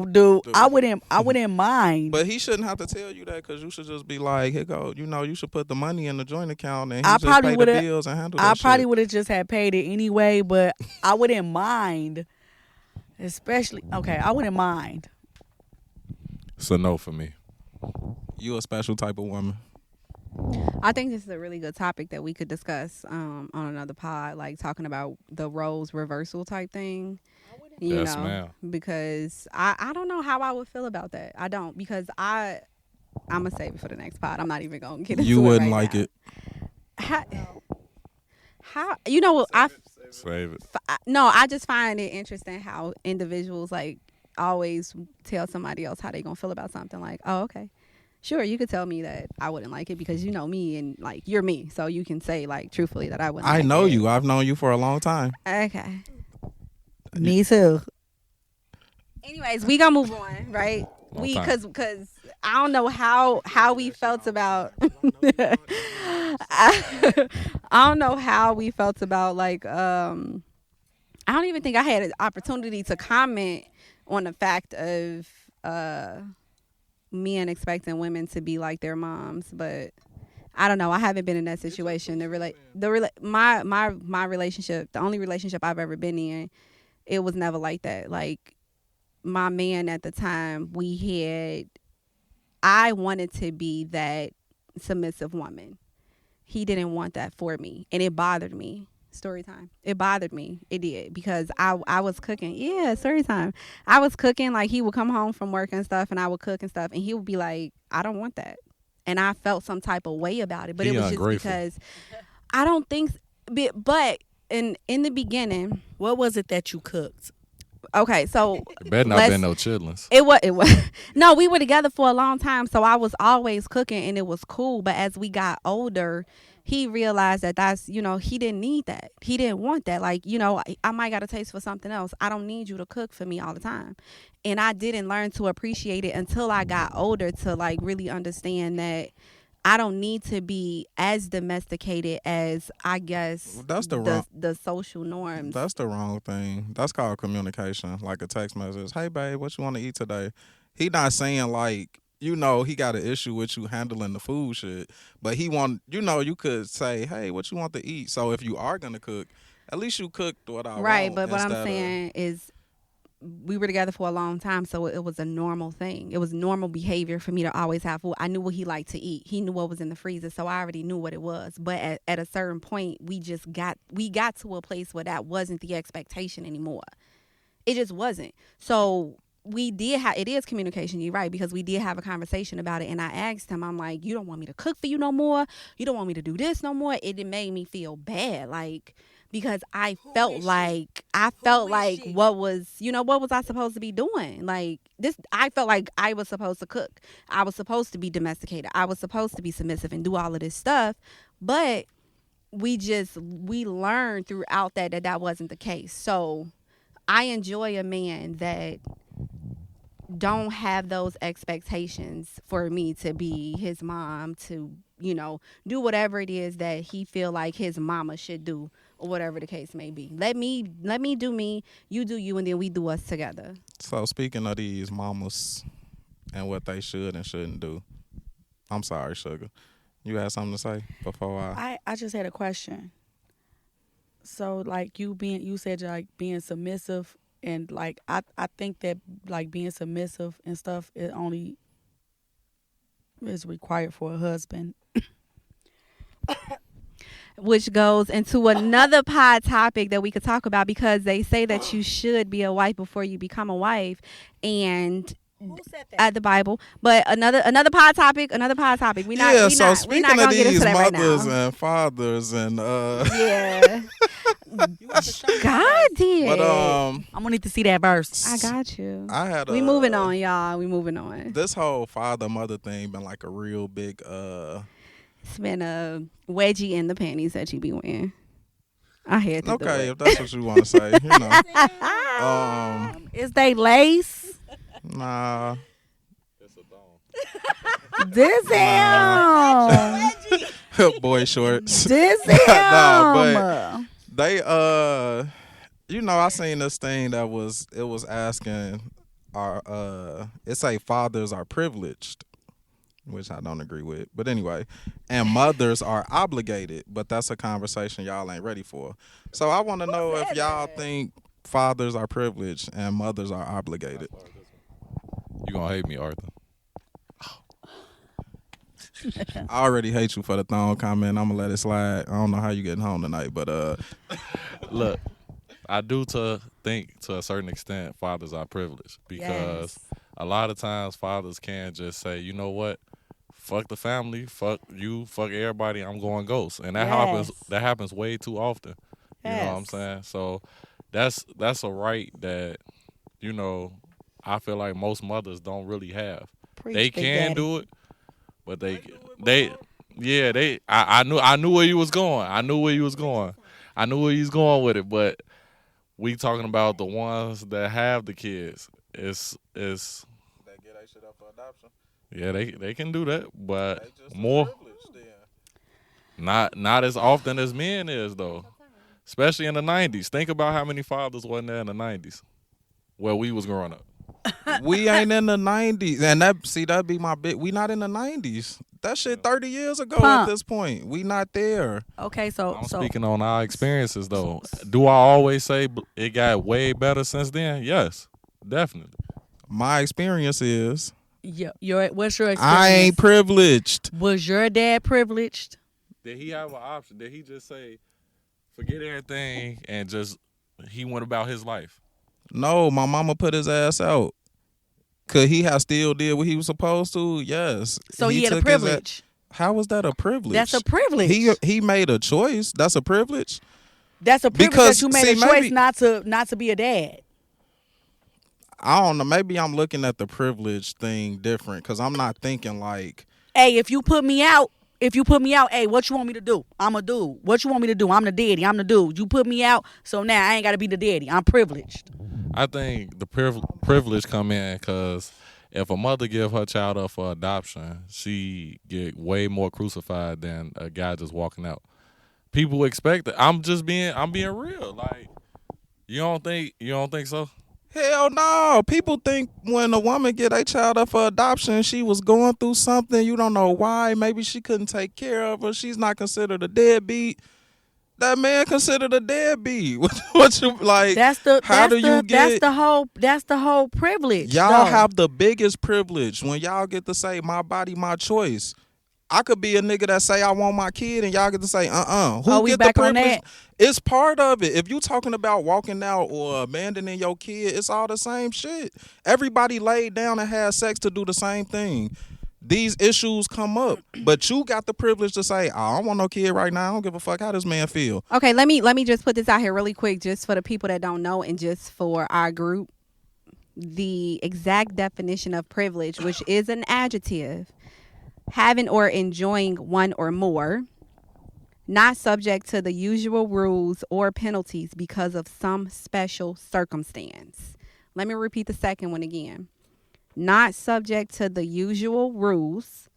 do. I wouldn't mind. But he shouldn't have to tell you that because you should just be like, here go. You should put the money in the joint account and he I just probably pay the would've- bills and handle that I shit. probably would have just had paid it anyway, but I wouldn't mind. Especially I wouldn't mind. It's a no for me. You a special type of woman. I think this is a really good topic that we could discuss on another pod, like talking about the roles reversal type thing. Yes, ma'am. Because I don't know how I would feel about that. I don't, because I'm gonna save it for the next pod. I'm not even gonna get into it. You wouldn't right like now. it. How Save it. I just find it interesting how individuals like always tell somebody else how they gonna feel about something. Like, oh, okay, sure, you could tell me that I wouldn't like it because you know me and like you're me, so you can say like truthfully that I wouldn't. I like know it. you. I've known you for a long time. Okay. Me too. Anyways, we gonna move on, right? Long We time. because I don't know how we felt about. I don't know how we felt about like I don't even think I had an opportunity to comment on the fact of men expecting women to be like their moms, but I don't know. I haven't been in that situation. My relationship, the only relationship I've ever been in, it was never like that. Like my man at the time, I wanted to be that submissive woman. He didn't want that for me, and it bothered me. Story time. It bothered me. It did, because I was cooking. Yeah, story time. I was cooking, like he would come home from work and stuff, and I would cook and stuff, and he would be like, I don't want that. And I felt some type of way about it, but He it was ungrateful. just because I don't think, but in the beginning, What was it that you cooked? okay, so It better not let's- been no chitlins. It was no, we were together for a long time, so I was always cooking and it was cool. But as we got older, he realized that that's, he didn't need that. He didn't want that. Like, I might got a taste for something else. I don't need you to cook for me all the time. And I didn't learn to appreciate it until I got older, to like really understand that I don't need to be as domesticated as, I guess, That's the social norms. That's the wrong thing. That's called communication. Like a text message. Hey, babe, what you want to eat today? He not saying like, he got an issue with you handling the food shit. But he want, you could say, hey, what you want to eat? So if you are going to cook, At least you cooked what I Right, want. but what I'm instead of- saying is we were together for a long time, so it was a normal thing. It was normal behavior for me to always have food. I knew what he liked to eat. He knew what was in the freezer, so I already knew what it was. But at a certain point, we got to a place where that wasn't the expectation anymore. It just wasn't. So we did have, it is communication, you're right, because we did have a conversation about it, and I asked him, I'm like, you don't want me to cook for you no more? You don't want me to do this no more? It made me feel bad, like, because I felt like what was I supposed to be doing? Like this, I felt like I was supposed to cook. I was supposed to be domesticated. I was supposed to be submissive and do all of this stuff. But we learned throughout that wasn't the case. So I enjoy a man that don't have those expectations for me to be his mom, to, do whatever it is that he feel like his mama should do, or whatever the case may be. Let me do me, you do you, and then we do us together. So speaking of these mamas and what they should and shouldn't do, I'm sorry, Sugar. You had something to say before I just had a question. So like you said like being submissive, and like I think that like being submissive and stuff, it only is required for a husband. Which goes into another pod topic that we could talk about, because they say that you should be a wife before you become a wife, and Who said that? the Bible. But another pod topic. We not. yeah, we so not, we speaking not of gonna get these into that right mothers now. and fathers and Yeah. God did. but I'm gonna need to see that verse. I got you. I had We moving on, y'all. We moving on. This whole father mother thing been like a real big It's been a wedgie in the panties that you be wearing. I had to do okay, it. if that's what you want to say, Is they lace? nah. This him. Boy shorts. This him. Nah, but they I seen this thing that was asking it say fathers are privileged, which I don't agree with, but anyway, and mothers are obligated, but that's a conversation y'all ain't ready for. So I want to know if y'all think fathers are privileged and mothers are obligated. You gonna hate me, Arthur? I already hate you for the thong comment. I'm gonna let it slide. I don't know how you getting home tonight, but Look, I do think to a certain extent fathers are privileged, because a lot of times fathers can just say, you know what, fuck the family, fuck you, fuck everybody, I'm going ghost, and that happens way too often. You know what I'm saying? So that's a right that I feel like most mothers don't really have. They can do it, but I knew where you was going. I knew where you was going with it, but we talking about the ones that have the kids. It's they get that shit up for adoption. Yeah, they can do that, but more not as often as men is though. Especially in the 90s. Think about how many fathers wasn't there in the 90s where we was growing up. We ain't in the 90s. And that'd be my bit. We not in the 90s. That shit 30 years ago at this point. We not there. Okay, so I'm speaking on our experiences though. Do I always say it got way better since then? Yes, definitely. My experience is what's your experience? I ain't privileged. Was your dad privileged? Did he have an option? Did he just say, forget everything and just he went about his life? No, my mama put his ass out. Could he have still did what he was supposed to? Yes. So he had a privilege. How was that a privilege? That's a privilege. He made a choice. That's a privilege. That's a privilege Because, that you made see, a choice maybe- not to be a dad. I don't know. Maybe I'm looking at the privilege thing different because I'm not thinking like, Hey, if you put me out, hey, what you want me to do? I'm a dude. What you want me to do? I'm the daddy. I'm the dude. You put me out, so now I ain't got to be the daddy. I'm privileged. I think the privilege come in because if a mother give her child up for adoption, she get way more crucified than a guy just walking out. People expect it. I'm being real. Like, you don't think so? hell no. People think when a woman get a child up for adoption, she was going through something. You don't know why. Maybe she couldn't take care of her. She's not considered a deadbeat. that man considered a deadbeat. What you like? That's the whole privilege. Y'all though. have the biggest privilege when y'all get to say my body, my choice. I could be a nigga that say I want my kid, and y'all get to say, Who we get back the on privilege? that? It's part of it. If you talking about walking out or abandoning your kid, it's all the same shit. Everybody laid down and had sex to do the same thing. These issues come up, but you got the privilege to say, I don't want no kid right now. I don't give a fuck how this man feel. Okay, let me just put this out here really quick, just for the people that don't know, and just for our group. The exact definition of privilege, which is an adjective, having or enjoying one or more, not subject to the usual rules or penalties because of some special circumstance. Let me repeat the second one again. Not subject to the usual rules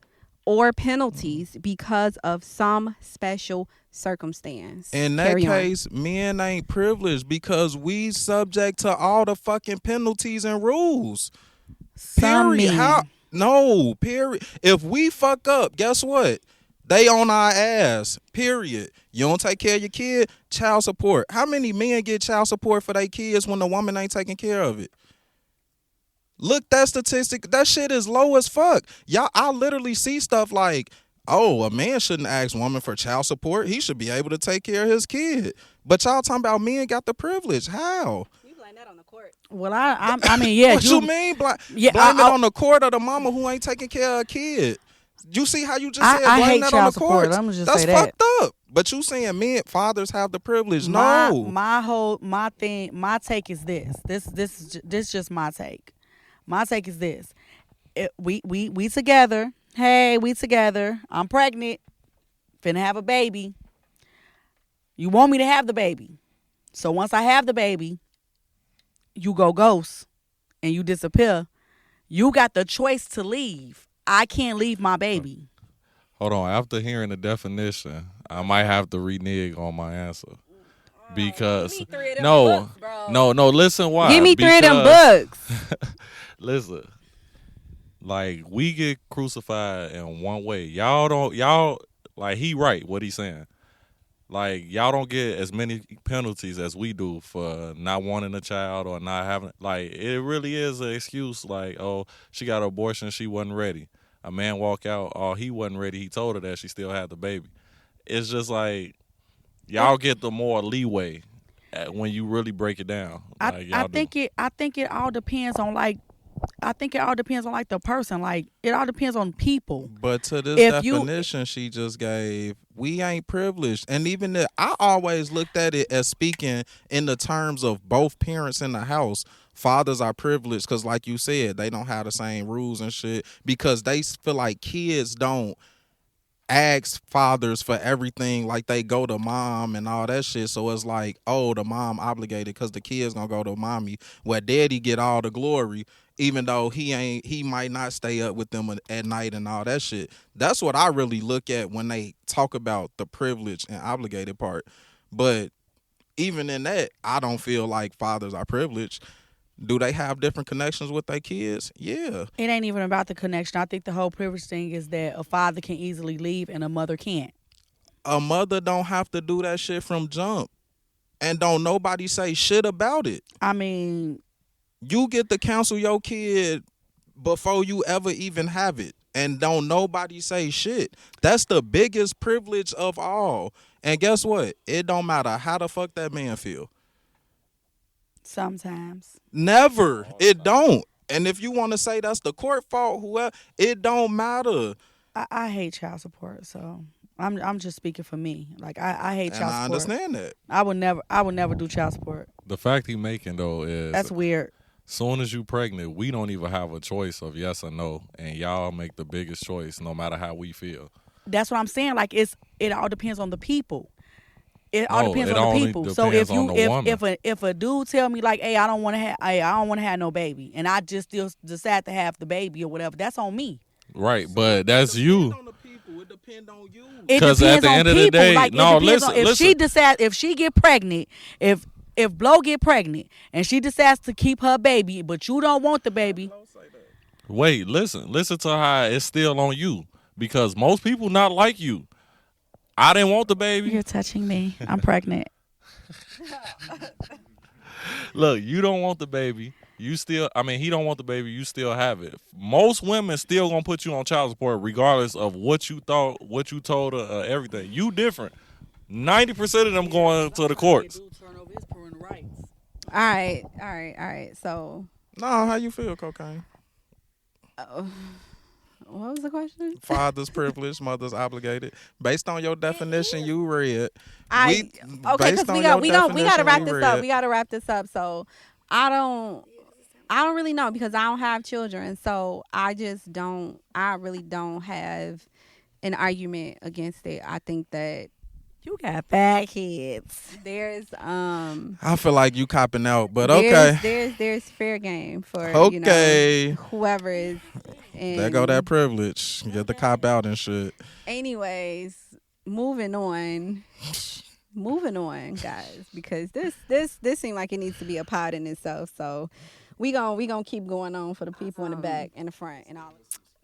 or penalties because of some special circumstance. In that case, men ain't privileged because we subject to all the fucking penalties and rules. Period. No, period. If we fuck up, guess what? They on our ass. Period. You don't take care of your kid, child support. How many men get child support for their kids when the woman ain't taking care of it? Look, that statistic, that shit is low as fuck. Y'all, I literally see stuff like, oh, a man shouldn't ask woman for child support. He should be able to take care of his kid. But y'all talking about men got the privilege. How? You blame that on the court. Well, I mean, yeah. What you mean? Blame it on the court or the mama who ain't taking care of a kid. You see how you just said blame that on the court? That's fucked up. But you saying men, fathers have the privilege. No. My take is this. This just my take. My take is this. We together. Hey, we together. I'm pregnant. Finna have a baby. You want me to have the baby. So once I have the baby, you go ghost and you disappear. You got the choice to leave. I can't leave my baby. Hold on. After hearing the definition, I might have to renege on my answer. Because no, listen why. Give me 3 of them books. Listen, like we get crucified in one way. Y'all like he right what he's saying. Like y'all don't get as many penalties as we do for not wanting a child or not having. Like it really is an excuse. Like, oh, she got an abortion, she wasn't ready. A man walk out, oh, he wasn't ready. He told her that she still had the baby. It's just like y'all get the more leeway when you really break it down. Like, I think it all depends on like. I think it all depends on like the person. Like it all depends on people. But to this definition she just gave, we ain't privileged. And even I always looked at it as speaking in the terms of both parents in the house. Fathers are privileged because, like you said, they don't have the same rules and shit because they feel like kids don't ask fathers for everything. Like they go to mom and all that shit. So it's like, oh, the mom obligated because the kid's gonna go to mommy, where daddy get all the glory. Even though he might not stay up with them at night and all that shit. That's what I really look at when they talk about the privilege and obligated part. But even in that, I don't feel like fathers are privileged. Do they have different connections with their kids? Yeah. It ain't even about the connection. I think the whole privilege thing is that a father can easily leave and a mother can't. A mother don't have to do that shit from jump. And don't nobody say shit about it. I mean, you get to counsel your kid before you ever even have it. And don't nobody say shit. That's the biggest privilege of all. And guess what? It don't matter how the fuck that man feel. Sometimes. Never. It don't. And if you want to say that's the court fault, whoever, it don't matter. I hate child support, so I'm just speaking for me. Like I hate child support. I understand that. I would never do child support. The fact he making though is that's weird. Soon as you pregnant, we don't even have a choice of yes or no, and y'all make the biggest choice no matter how we feel. That's what I'm saying. Like it all depends on the people. It all depends on the people. So if a dude tell me like, hey, I don't want to have no baby, and I just still decide to have the baby or whatever, that's on me. Right, but that's you. It depends on you. Because at the end of the day, like, no, if she decides, if she get pregnant, if Blow get pregnant and she decides to keep her baby, but you don't want the baby. Wait, listen to how it's still on you because most people not like you. I didn't want the baby. You're touching me. I'm pregnant. Look, you don't want the baby. He don't want the baby. You still have it. Most women still gonna put you on child support regardless of what you thought, what you told her, everything. You different. 90% of them going to the courts. All right. So, No, how you feel, cocaine? what was the question? Father's privileged, mother's obligated. Based on your definition you read. Okay, because we gotta wrap this up. We gotta wrap this up. So, I don't really know because I don't have children. So I really don't have an argument against it. I think that You got fat kids. there's I feel like you copping out, but okay. there's fair game for whoever is. There go that privilege. Get the cop out and shit. Anyways, moving on, guys, because this seems like it needs to be a pod in itself. So we gonna keep going on for the people in the back and the front and all.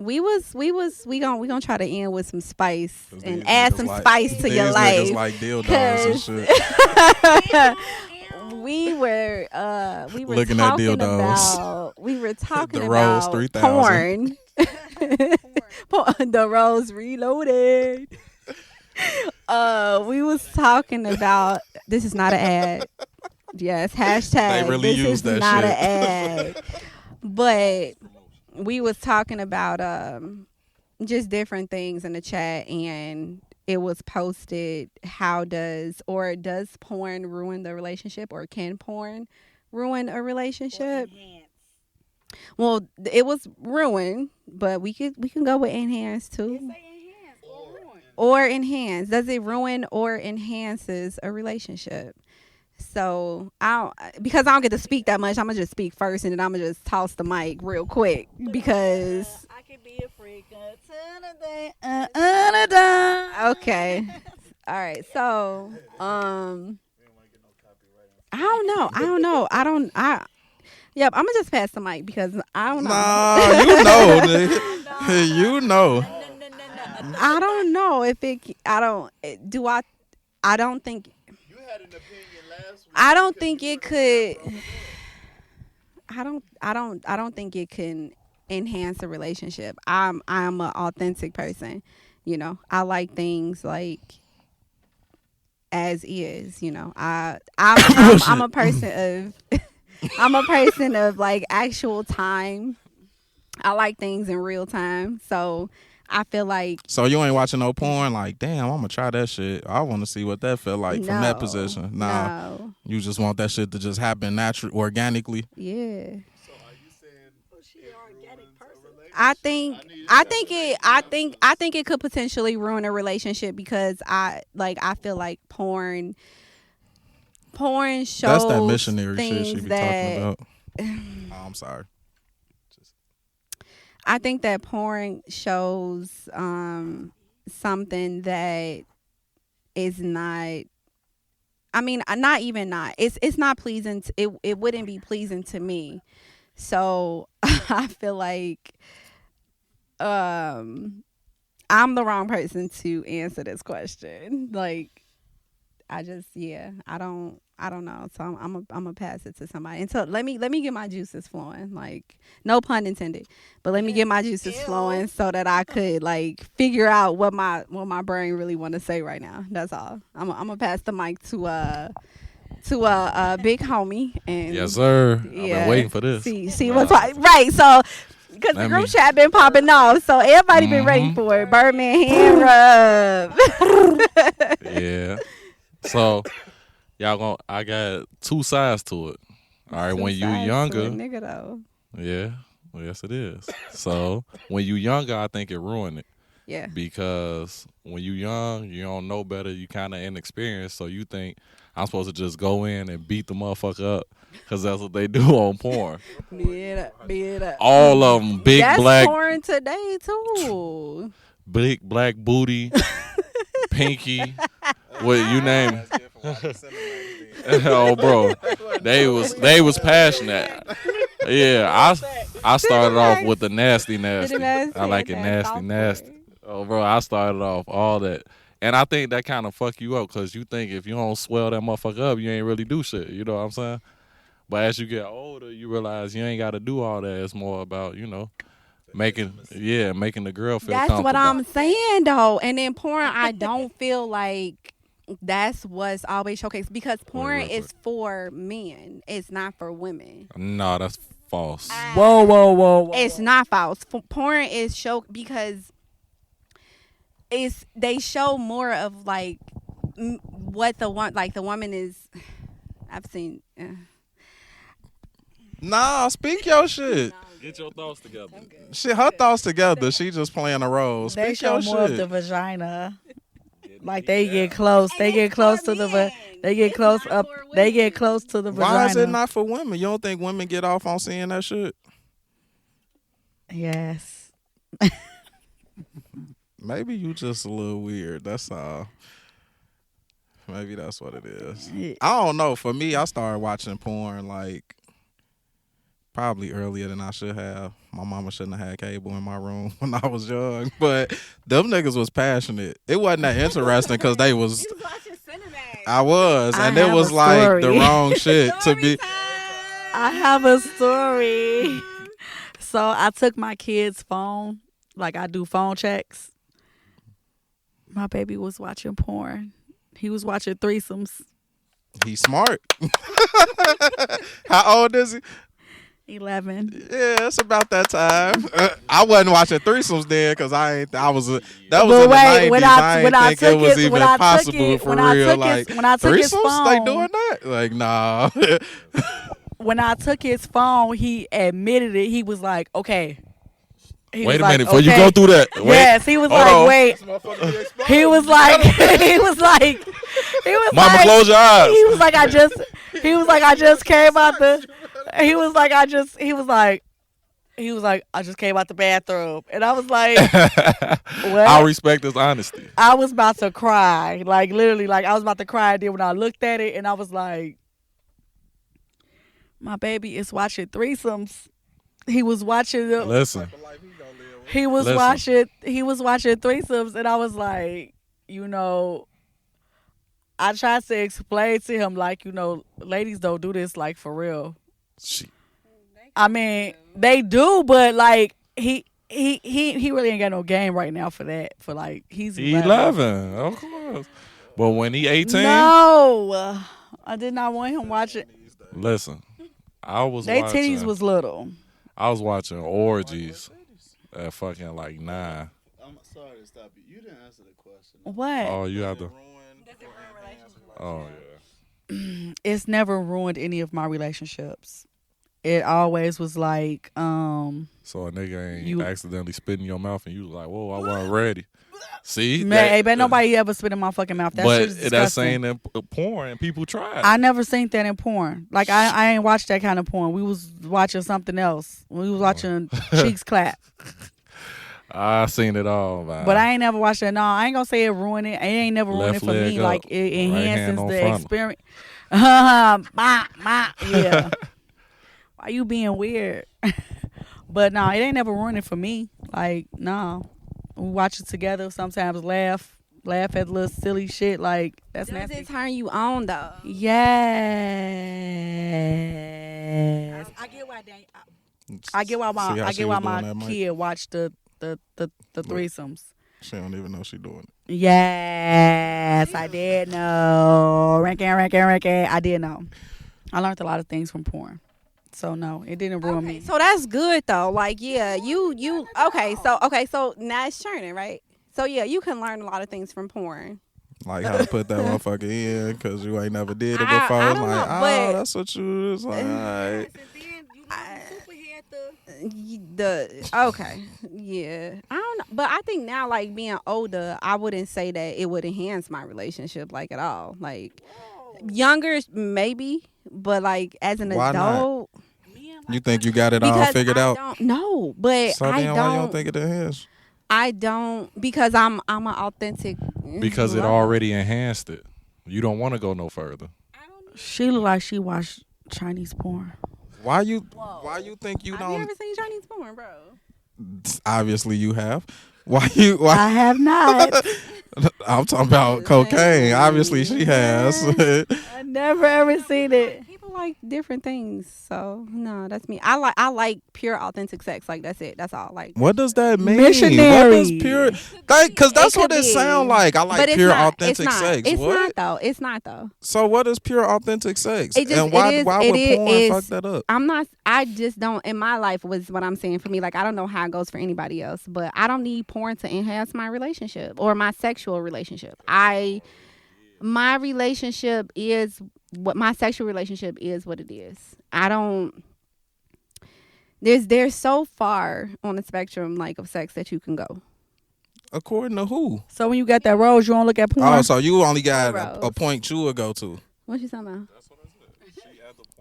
We gonna try to end with some spice and add some spice to your life. Like dildos and shit. We were looking talking at dildos. we were talking The Rose about 3000. porn. The Rose Reloaded. We was talking about, this is not an ad. Yes, hashtag. They really this use is that not shit. an ad. But we was talking about just different things in the chat, and it was posted, does porn ruin the relationship, or can porn ruin a relationship? Well, it was ruin, but we can go with enhance too. Or enhance. Does it ruin or enhances a relationship? So because I don't get to speak that much, I'm gonna just speak first, and then I'm gonna just toss the mic real quick because I can be a freak. Okay. All right. So I don't know. Yep, I'm gonna just pass the mic because I don't know. Nah, you know, nigga. You know. I don't know if it. I don't think. You had an opinion last week. I don't think it could. I don't think it can enhance a relationship. I'm an authentic person. You know, I like things like as is. You know, I'm a person of. I'm a person of like actual time. I like things in real time. So I feel like. So you ain't watching no porn? Like, damn, I'm gonna try that shit. I want to see what that feel like from that position. Nah, no. you just want that shit to just happen naturally, organically. Yeah. So are you saying she an organic person? I think it could potentially ruin a relationship because I feel like porn shows That's that missionary things shit she be that, talking about. Oh, I'm sorry. I think that porn shows something that is not. I mean, not even not. It's not pleasing. It wouldn't be pleasing to me. So I feel like I'm the wrong person to answer this question. Like, I don't know. So I'm gonna pass it to somebody. And so let me get my juices flowing. Like, no pun intended, but let me get my juices flowing so that I could like figure out what my brain really want to say right now. That's all. I'm gonna pass the mic to a big homie. And Yes, sir. yeah, I've been waiting for this. See what's right. So. Because the group chat been popping off, so everybody been ready for it. Birdman hand rub. Yeah. So I got two sides to it. All right, when you younger, nigga though. yeah, well, yes it is. So when you younger, I think it ruined it. Yeah. Because when you young, you don't know better. You kind of inexperienced, so you think I'm supposed to just go in and beat the motherfucker up because that's what they do on porn. Beat up. All of them, big That's black, porn today too. big black booty, pinky. What you name? Oh, bro, they was passionate. Yeah, I started off with the nasty. I like it nasty. Oh, bro, I started off all that, And I think that kind of fuck you up because you think if you don't swell that motherfucker up, you ain't really do shit. You know what I'm saying? But as you get older, you realize you ain't got to do all that. It's more about, making the girl feel That's comfortable. what I'm saying though. And in porn, I don't feel like that's what's always showcased because porn wait. is for men. It's not for women. No, that's false. Whoa. It's not false. Porn is show because they show more of like what the woman is. I've seen. Nah, speak your shit. Get your thoughts together. Shit, her thoughts together. She just playing a role. They Speak show your more of shit. the vagina. Like they get close. They get close to the. They get close up. They get close to the vagina. Why is it not for women? You don't think women get off on seeing that shit? Yes. Maybe you just a little weird. That's all. Maybe that's what it is. Yeah. I don't know. For me, I started watching porn like probably earlier than I should have. My mama shouldn't have had cable in my room when I was young. But them niggas was passionate. It wasn't that interesting because they was. You was watching Cinemax. I was, I and it have was a like story. the wrong shit to be. I have a story. So I took my kid's phone. Like I do phone checks. My baby was watching porn. He was watching threesomes. He's smart. How old is he? 11. Yeah, it's about that time. I wasn't watching threesomes then because that was But in the wait, 90s. when I I ain't think it was even possible for when I real. took Like his, when I took his threesomes, they phone, doing that? Like nah. when I took his phone, he admitted it. He was like, "Okay." He Wait was a like, minute before you "Okay." go through that. Wait. Yes, he was Hold like, on. "Wait." He was like, he was like, Mama, like, close your eyes. He was like, I just came out the. He was like, I just came out the bathroom, and I was like, what? I respect his honesty. I was about to cry, like literally, like I was about to cry. And then when I looked at it, and I was like, my baby is watching threesomes. He was watching them. Listen. He was Listen. watching threesomes, and I was like, I tried to explain to him, like, ladies don't do this, like, for real. I mean, they do, but like he really ain't got no game right now for that. For like he's 11, of course. But when he 18, no, I did not want him watching. listen, I was They watching. titties was little. I was watching orgies at fucking like 9. I'm sorry to stop you. You didn't answer the question. What? Oh, you have to. Oh yeah. It's never ruined any of my relationships. It always was like, So a nigga ain't You- accidentally spit in your mouth and you was like, whoa, I wasn't ready. See? man, ain't nobody ever spit in my fucking mouth. That shit But is that's disgusting. saying in porn and people try it. I never seen that in porn. Like I ain't watched that kind of porn. We was watching something else. We was watching Cheeks Clap. I seen it all, man. But I ain't never watched that. No, I ain't gonna say it ruined it. It ain't never ruined it Left for leg me. up, Like it right hand enhances on the frontal. experience. Yeah. Why you being weird? But no, it ain't never ruined it for me. Like no, we watch it together. Sometimes laugh at little silly shit. Like that's Does nasty. it turn you on though? Yes. I get why I get why See how I she get why was doing my that, Mike? kid watched the threesomes. She don't even know she doing it. Yes, I did know. Ranking. I did know. I learned a lot of things from porn. So no, it didn't ruin me. So that's good though. Like yeah, you okay. So now it's churning, right? So yeah, you can learn a lot of things from porn. Like how to put that motherfucker in because you ain't never did it I before. It's don't like, know, but- that's what you was like. All right. Okay, yeah, I don't know, but I think now, like being older, I wouldn't say that it would enhance my relationship like at all. Like younger, maybe, but like as an Why not? adult, You think you got it all because figured I out? don't know, but So I then why you don't think it is? I don't because I'm an authentic. because it lover. already enhanced it. You don't want to go no further. She looked like she watched Chinese porn. Why you think you Have you don't? ever seen Chinese porn, bro? Obviously you have. Why I have not. I'm talking about cocaine. Obviously, she has. I never ever seen it. People like different things, so no, that's me. I like pure authentic sex. Like that's it. That's all. Like What does that mean? Missionary. What does pure? Because that's It what could it be. sound like. I like but it's pure not, authentic it's not. sex. It's what? not though. It's not though. So what is pure authentic sex? It just and why it is, why it would is, porn it's- fuck that up? I'm not. I just don't. In my life was what I'm saying for me. Like I don't know how it goes for anybody else, but I don't need porn to enhance my relationship or my sexual relationship. My relationship is what my sexual relationship is. What it is. I don't. There's so far on the spectrum like of sex that you can go. According to who? So when you got that rose, you don't look at porn. Oh, so you only got a Rose. point you would go to. What you talking about?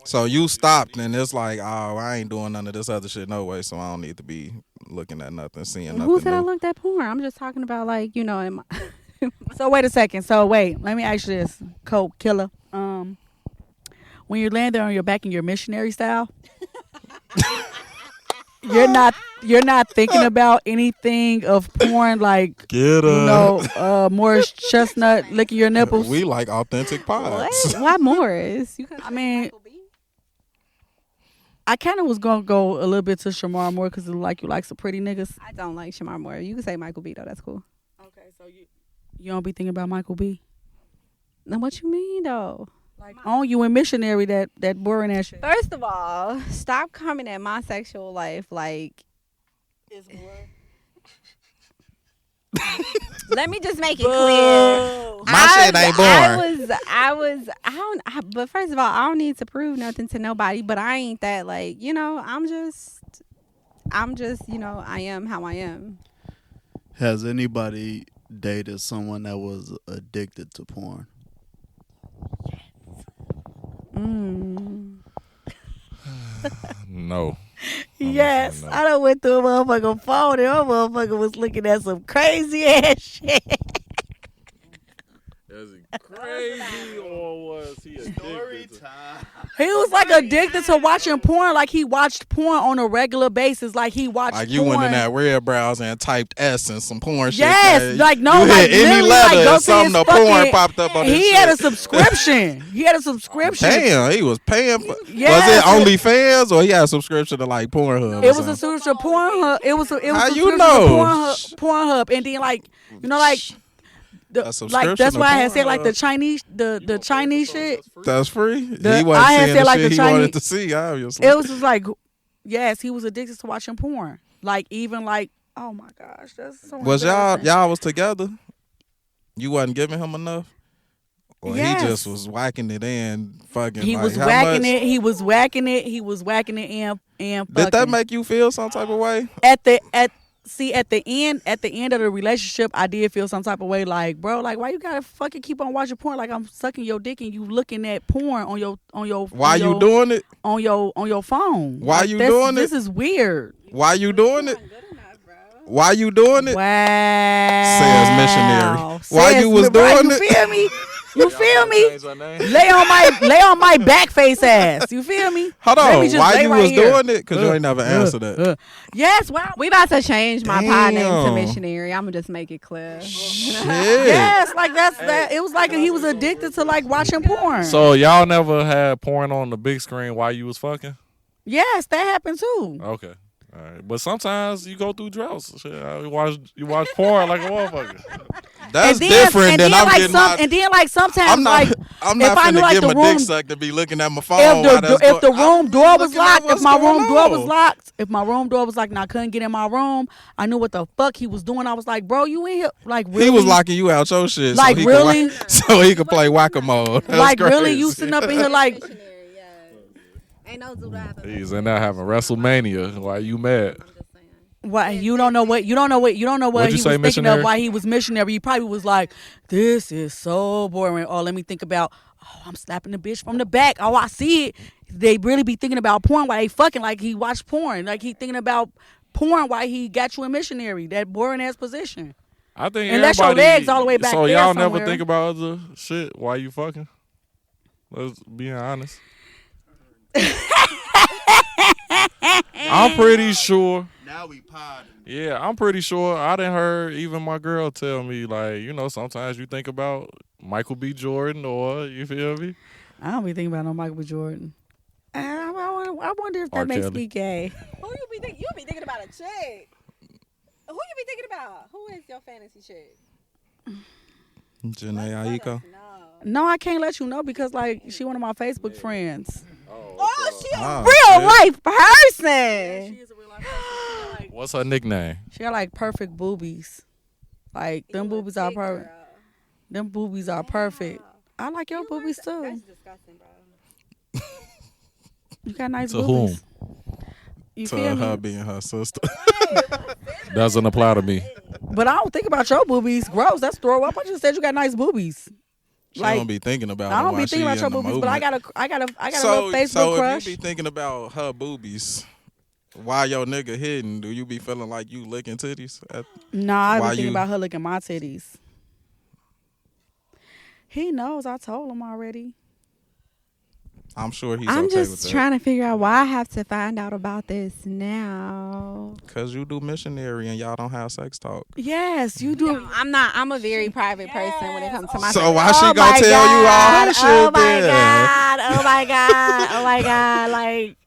So you stopped and it's like, oh, I ain't doing none of this other shit no way, so I don't need to be looking at nothing, seeing nothing. Who said I new. looked at porn? I'm just talking about like in my, So wait a second. So wait, let me ask you this, Coke Killer. When you're laying there on your back in your missionary style, you're not thinking about anything of porn like Get more chestnut licking your nipples. We like authentic pods. what? Why Morris? You I mean, I kind of was gonna go a little bit to Shamar Moore because like you like some pretty niggas. I don't like Shamar Moore. You can say Michael B though. That's cool. Okay, so you don't be thinking about Michael B. Now what you mean though? Like on you in Missionary that boring ass shit. First of all, stop coming at my sexual life like. Let me just make it clear. My shit ain't boring. But first of all, I don't need to prove nothing to nobody. But I ain't that like I'm just I am how I am. Has anybody dated someone that was addicted to porn? No. Yes, No. I done went through a motherfucking phone and my motherfucker was looking at some crazy ass shit. Is he crazy or was he addicted to? He was like addicted to watching porn, like he watched porn on a regular basis, like he watched Like you porn. went in that red browser and typed S and some porn shit. Yes, that like no, you like hit any literally, letter like go and to something his the porn fucking. popped up on his He had a shit. subscription. He had a subscription. Damn, he was paying for. Yes. Was it OnlyFans or he had a subscription to like Pornhub? It was a subscription to Pornhub. It was a How you subscription know? to Pornhub, and then like like. A subscription Like that's to why I had said like Pornhub. the Chinese the Chinese shit. That's free. The- He wasn't I had seeing said, the like, shit the he Chinese- wanted to see. Obviously, It was just like, yes, he was addicted to watching porn. Like even like, oh my gosh, that's so. was embarrassing. y'all was together? You wasn't giving him enough, or Yes. he just was whacking it in, fucking. He like, was how whacking much? it. He was whacking it. He was whacking it and Did that fucking. make you feel some type of way? at the end of the relationship, I did feel some type of way. Like, bro, like why you gotta fucking keep on watching porn? Like I'm sucking your dick and you looking at porn on your Why on you your, doing it? on your phone? Why Like, you this- doing it? This is weird. Why you doing it? Why you doing it? Wow. Says Missionary. Why you was right, doing you it? feel me? You feel me? Change her name? Lay on my back face ass. You feel me? Hold Let on. me just Why lay you right was here. doing it? Because you ain't never answered that. Yes. Wow. We about to change my pod name to Damn. Missionary. I'm gonna just make it clear. Shit. Yes. Like that's that. It was like he was addicted to like watching porn. So y'all never had porn on the big screen while you was fucking? Yes, that happened too. Okay. All right. But sometimes you go through droughts. Shit, you watch porn like a motherfucker. That's and then, different and than then I'm like getting some, my. and then like sometimes I'm not. like I'm if not I knew, finna like, give the my dick room- sucked to be looking at my phone. if the room door was locked, if my room door was locked. locked, if my room door was locked and I couldn't get in my room, I knew what the fuck he was doing. I was like, bro, you in here? Like really? He was locking you out your shit. Like, so he really? so he could play whack-a-mole. That's like really? crazy. You sitting up in here like? Ain't no dude having. He's in there having WrestleMania. Why you mad? Why you don't know what What'd he you was say, thinking Missionary? of why he was missionary. He probably was like, this is so boring. Oh, let me think about. Oh, I'm slapping the bitch from the back. Oh, I see it. They really be thinking about porn while they fucking, like he watched porn. Like he thinking about porn while he got you in missionary. That boring ass position. I think And that's your everybody- legs all the way back So there y'all somewhere. never think about other shit while you fucking? Let's be honest. I'm pretty sure Now we potting. Yeah, I'm pretty sure. I done heard even my girl tell me, like, you know, sometimes you think about Michael B. Jordan or, you feel me? I don't be thinking about no Michael B. Jordan. I wonder if R. that makes Kelly. me gay. Who you be thinking? You be thinking about a chick. Who you be thinking about? Who is your fantasy chick? Janae Aiko. No, I can't let you know because like she one of my Facebook friends. Oh, she a Ah, real life person. She is a real life person. What's her nickname? She got like perfect boobies. Like them boobies are perfect. Them boobies are perfect. I like your boobies too. That's disgusting, bro. You got nice To boobies. whom? You To feel her me? being her sister. Doesn't apply to me. But I don't think about your boobies. Gross. That's throw up. I just said you got nice boobies. She Like, don't be thinking about I it don't while be thinking she about your in the boobies, but I movement. got a little Facebook so crush. if you be thinking about her boobies, while your nigga hitting, do you be feeling like you licking titties? Nah, I why be thinking you- about her licking my titties. He knows. I told him already. I'm sure he's I'm okay with just that. trying to figure out why I have to find out about this now. Cause you do missionary and y'all don't have sex talk. Yes, you do. I'm not. I'm a very private person when it comes to my. So sex. why she Oh gonna my tell you all God. her shit Oh my then? God. Oh my God. Oh my God. Like,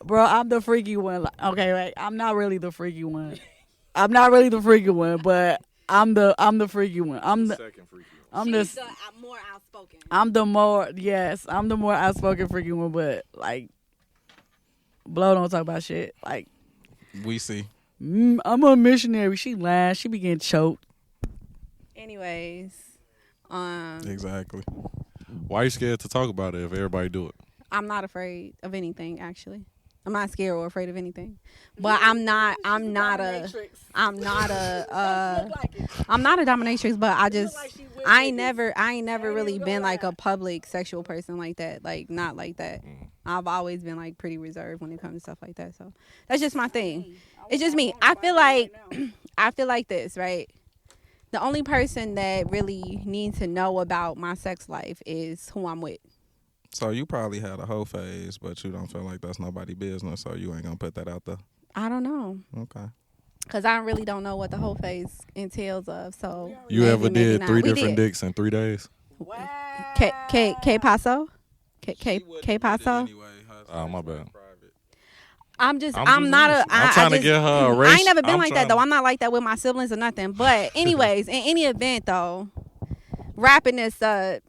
bro, I'm the freaky one. Like, okay, like I'm not really the freaky one. I'm not really the freaky one, but I'm the freaky one. I'm the more outspoken. I'm the more outspoken freaky one, but like Blow don't talk about shit. Like We see. I'm a missionary. She lying. She be getting choked. Anyways, Exactly. Why you scared to talk about it if everybody do it? I'm not afraid of anything. Actually, I'm not scared or afraid of anything. But I'm not a dominatrix. But I ain't never really been like a public sexual person like that. Like not like that. I've always been like pretty reserved when it comes to stuff like that. So that's just my thing. It's just me. I feel like this, right? The only person that really needs to know about my sex life is who I'm with. So you probably had a whole phase, but you don't feel like that's nobody's business, so you ain't gonna put that out there. I don't know. Okay. Because I really don't know what the whole phase entails of. So You maybe, ever maybe did not. 3 We different did. dicks in 3 days? K Paso? K Paso? Oh, my bad. I'm not a. I'm trying to get her a race. I ain't never been I'm like that trying- though. I'm not like that with my siblings or nothing. But anyways, in any event though, wrapping this up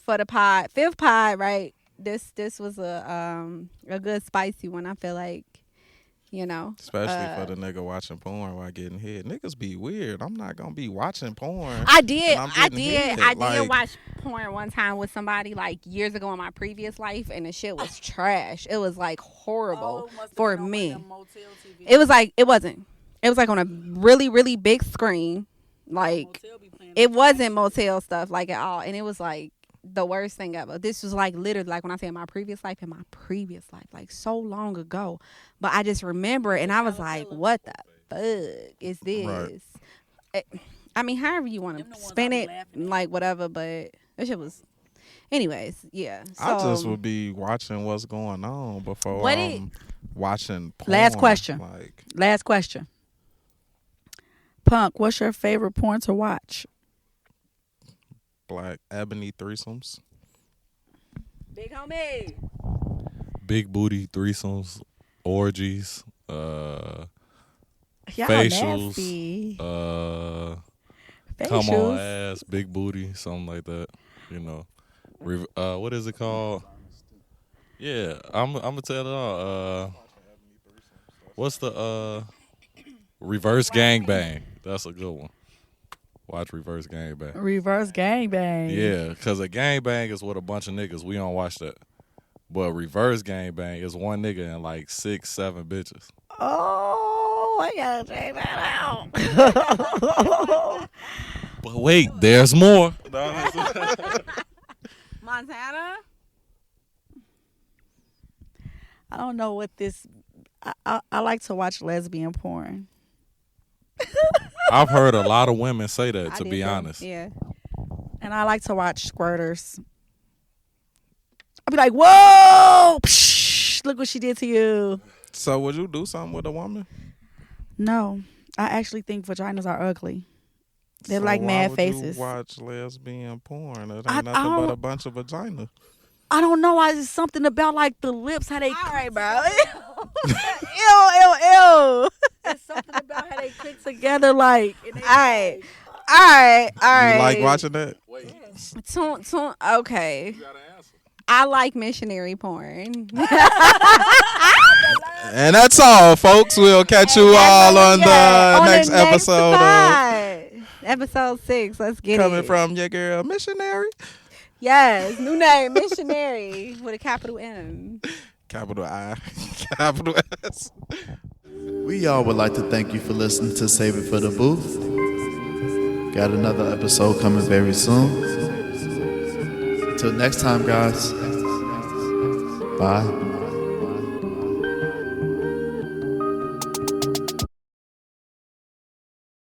for the pod, 5th pod, right? This was a good spicy one. I feel like, you know, Especially for the nigga watching porn while getting hit. Niggas be weird. I'm not gonna be watching porn. I did watch porn one time with somebody like years ago in my previous life, and the shit was trash. It was like horrible for me. It was like it wasn't. It was like on a really really big screen. Like it wasn't motel stuff like at all, and it was like the worst thing ever. This was like literally like when I say in my previous life, like so long ago. But I just remember it, and I was like, what the fuck is this? Right. I mean, however you want to spin it, like whatever, but that shit was. Anyways, yeah. So, I just would be watching what's going on before watching porn. Last question. Like, Last question. Punk, what's your favorite porn to watch? Black ebony threesomes. Big homie. Big booty threesomes, orgies, Y'all facials, nasty. come on ass, big booty, something like that. You know, what is it called? Yeah, I'm gonna tell it all. What's the reverse gangbang? That's a good one. Watch reverse gangbang. Reverse gangbang. Yeah, because a gangbang is with a bunch of niggas. We don't watch that. But reverse gangbang is one nigga and like 6, 7 bitches. Oh, I gotta check that out. But wait, there's more. Montana. I don't know what this. I like to watch lesbian porn. I've heard a lot of women say that, I to did be too. honest. Yeah. And I like to watch squirters. I'll be like, whoa, psh, look what she did to you. So would you do something with a woman? No, I actually think vaginas are ugly. They're So like why mad would faces. You watch lesbian porn. It ain't I nothing but don't- a bunch of vagina. I don't know. I just something about like the lips, how they. All right, bro. Ew. It's something about how they click together, like. All right. All right. You like watching that? Okay. I like missionary porn. And that's all, folks. We'll catch you all on the next episode Episode 6. Let's get coming it. from your girl Missionary. Yes, new name, Missionary with a capital M. Capital I, capital S. We all would like to thank you for listening to Save It for the Booth. Got another episode coming very soon. Until next time, guys. Bye.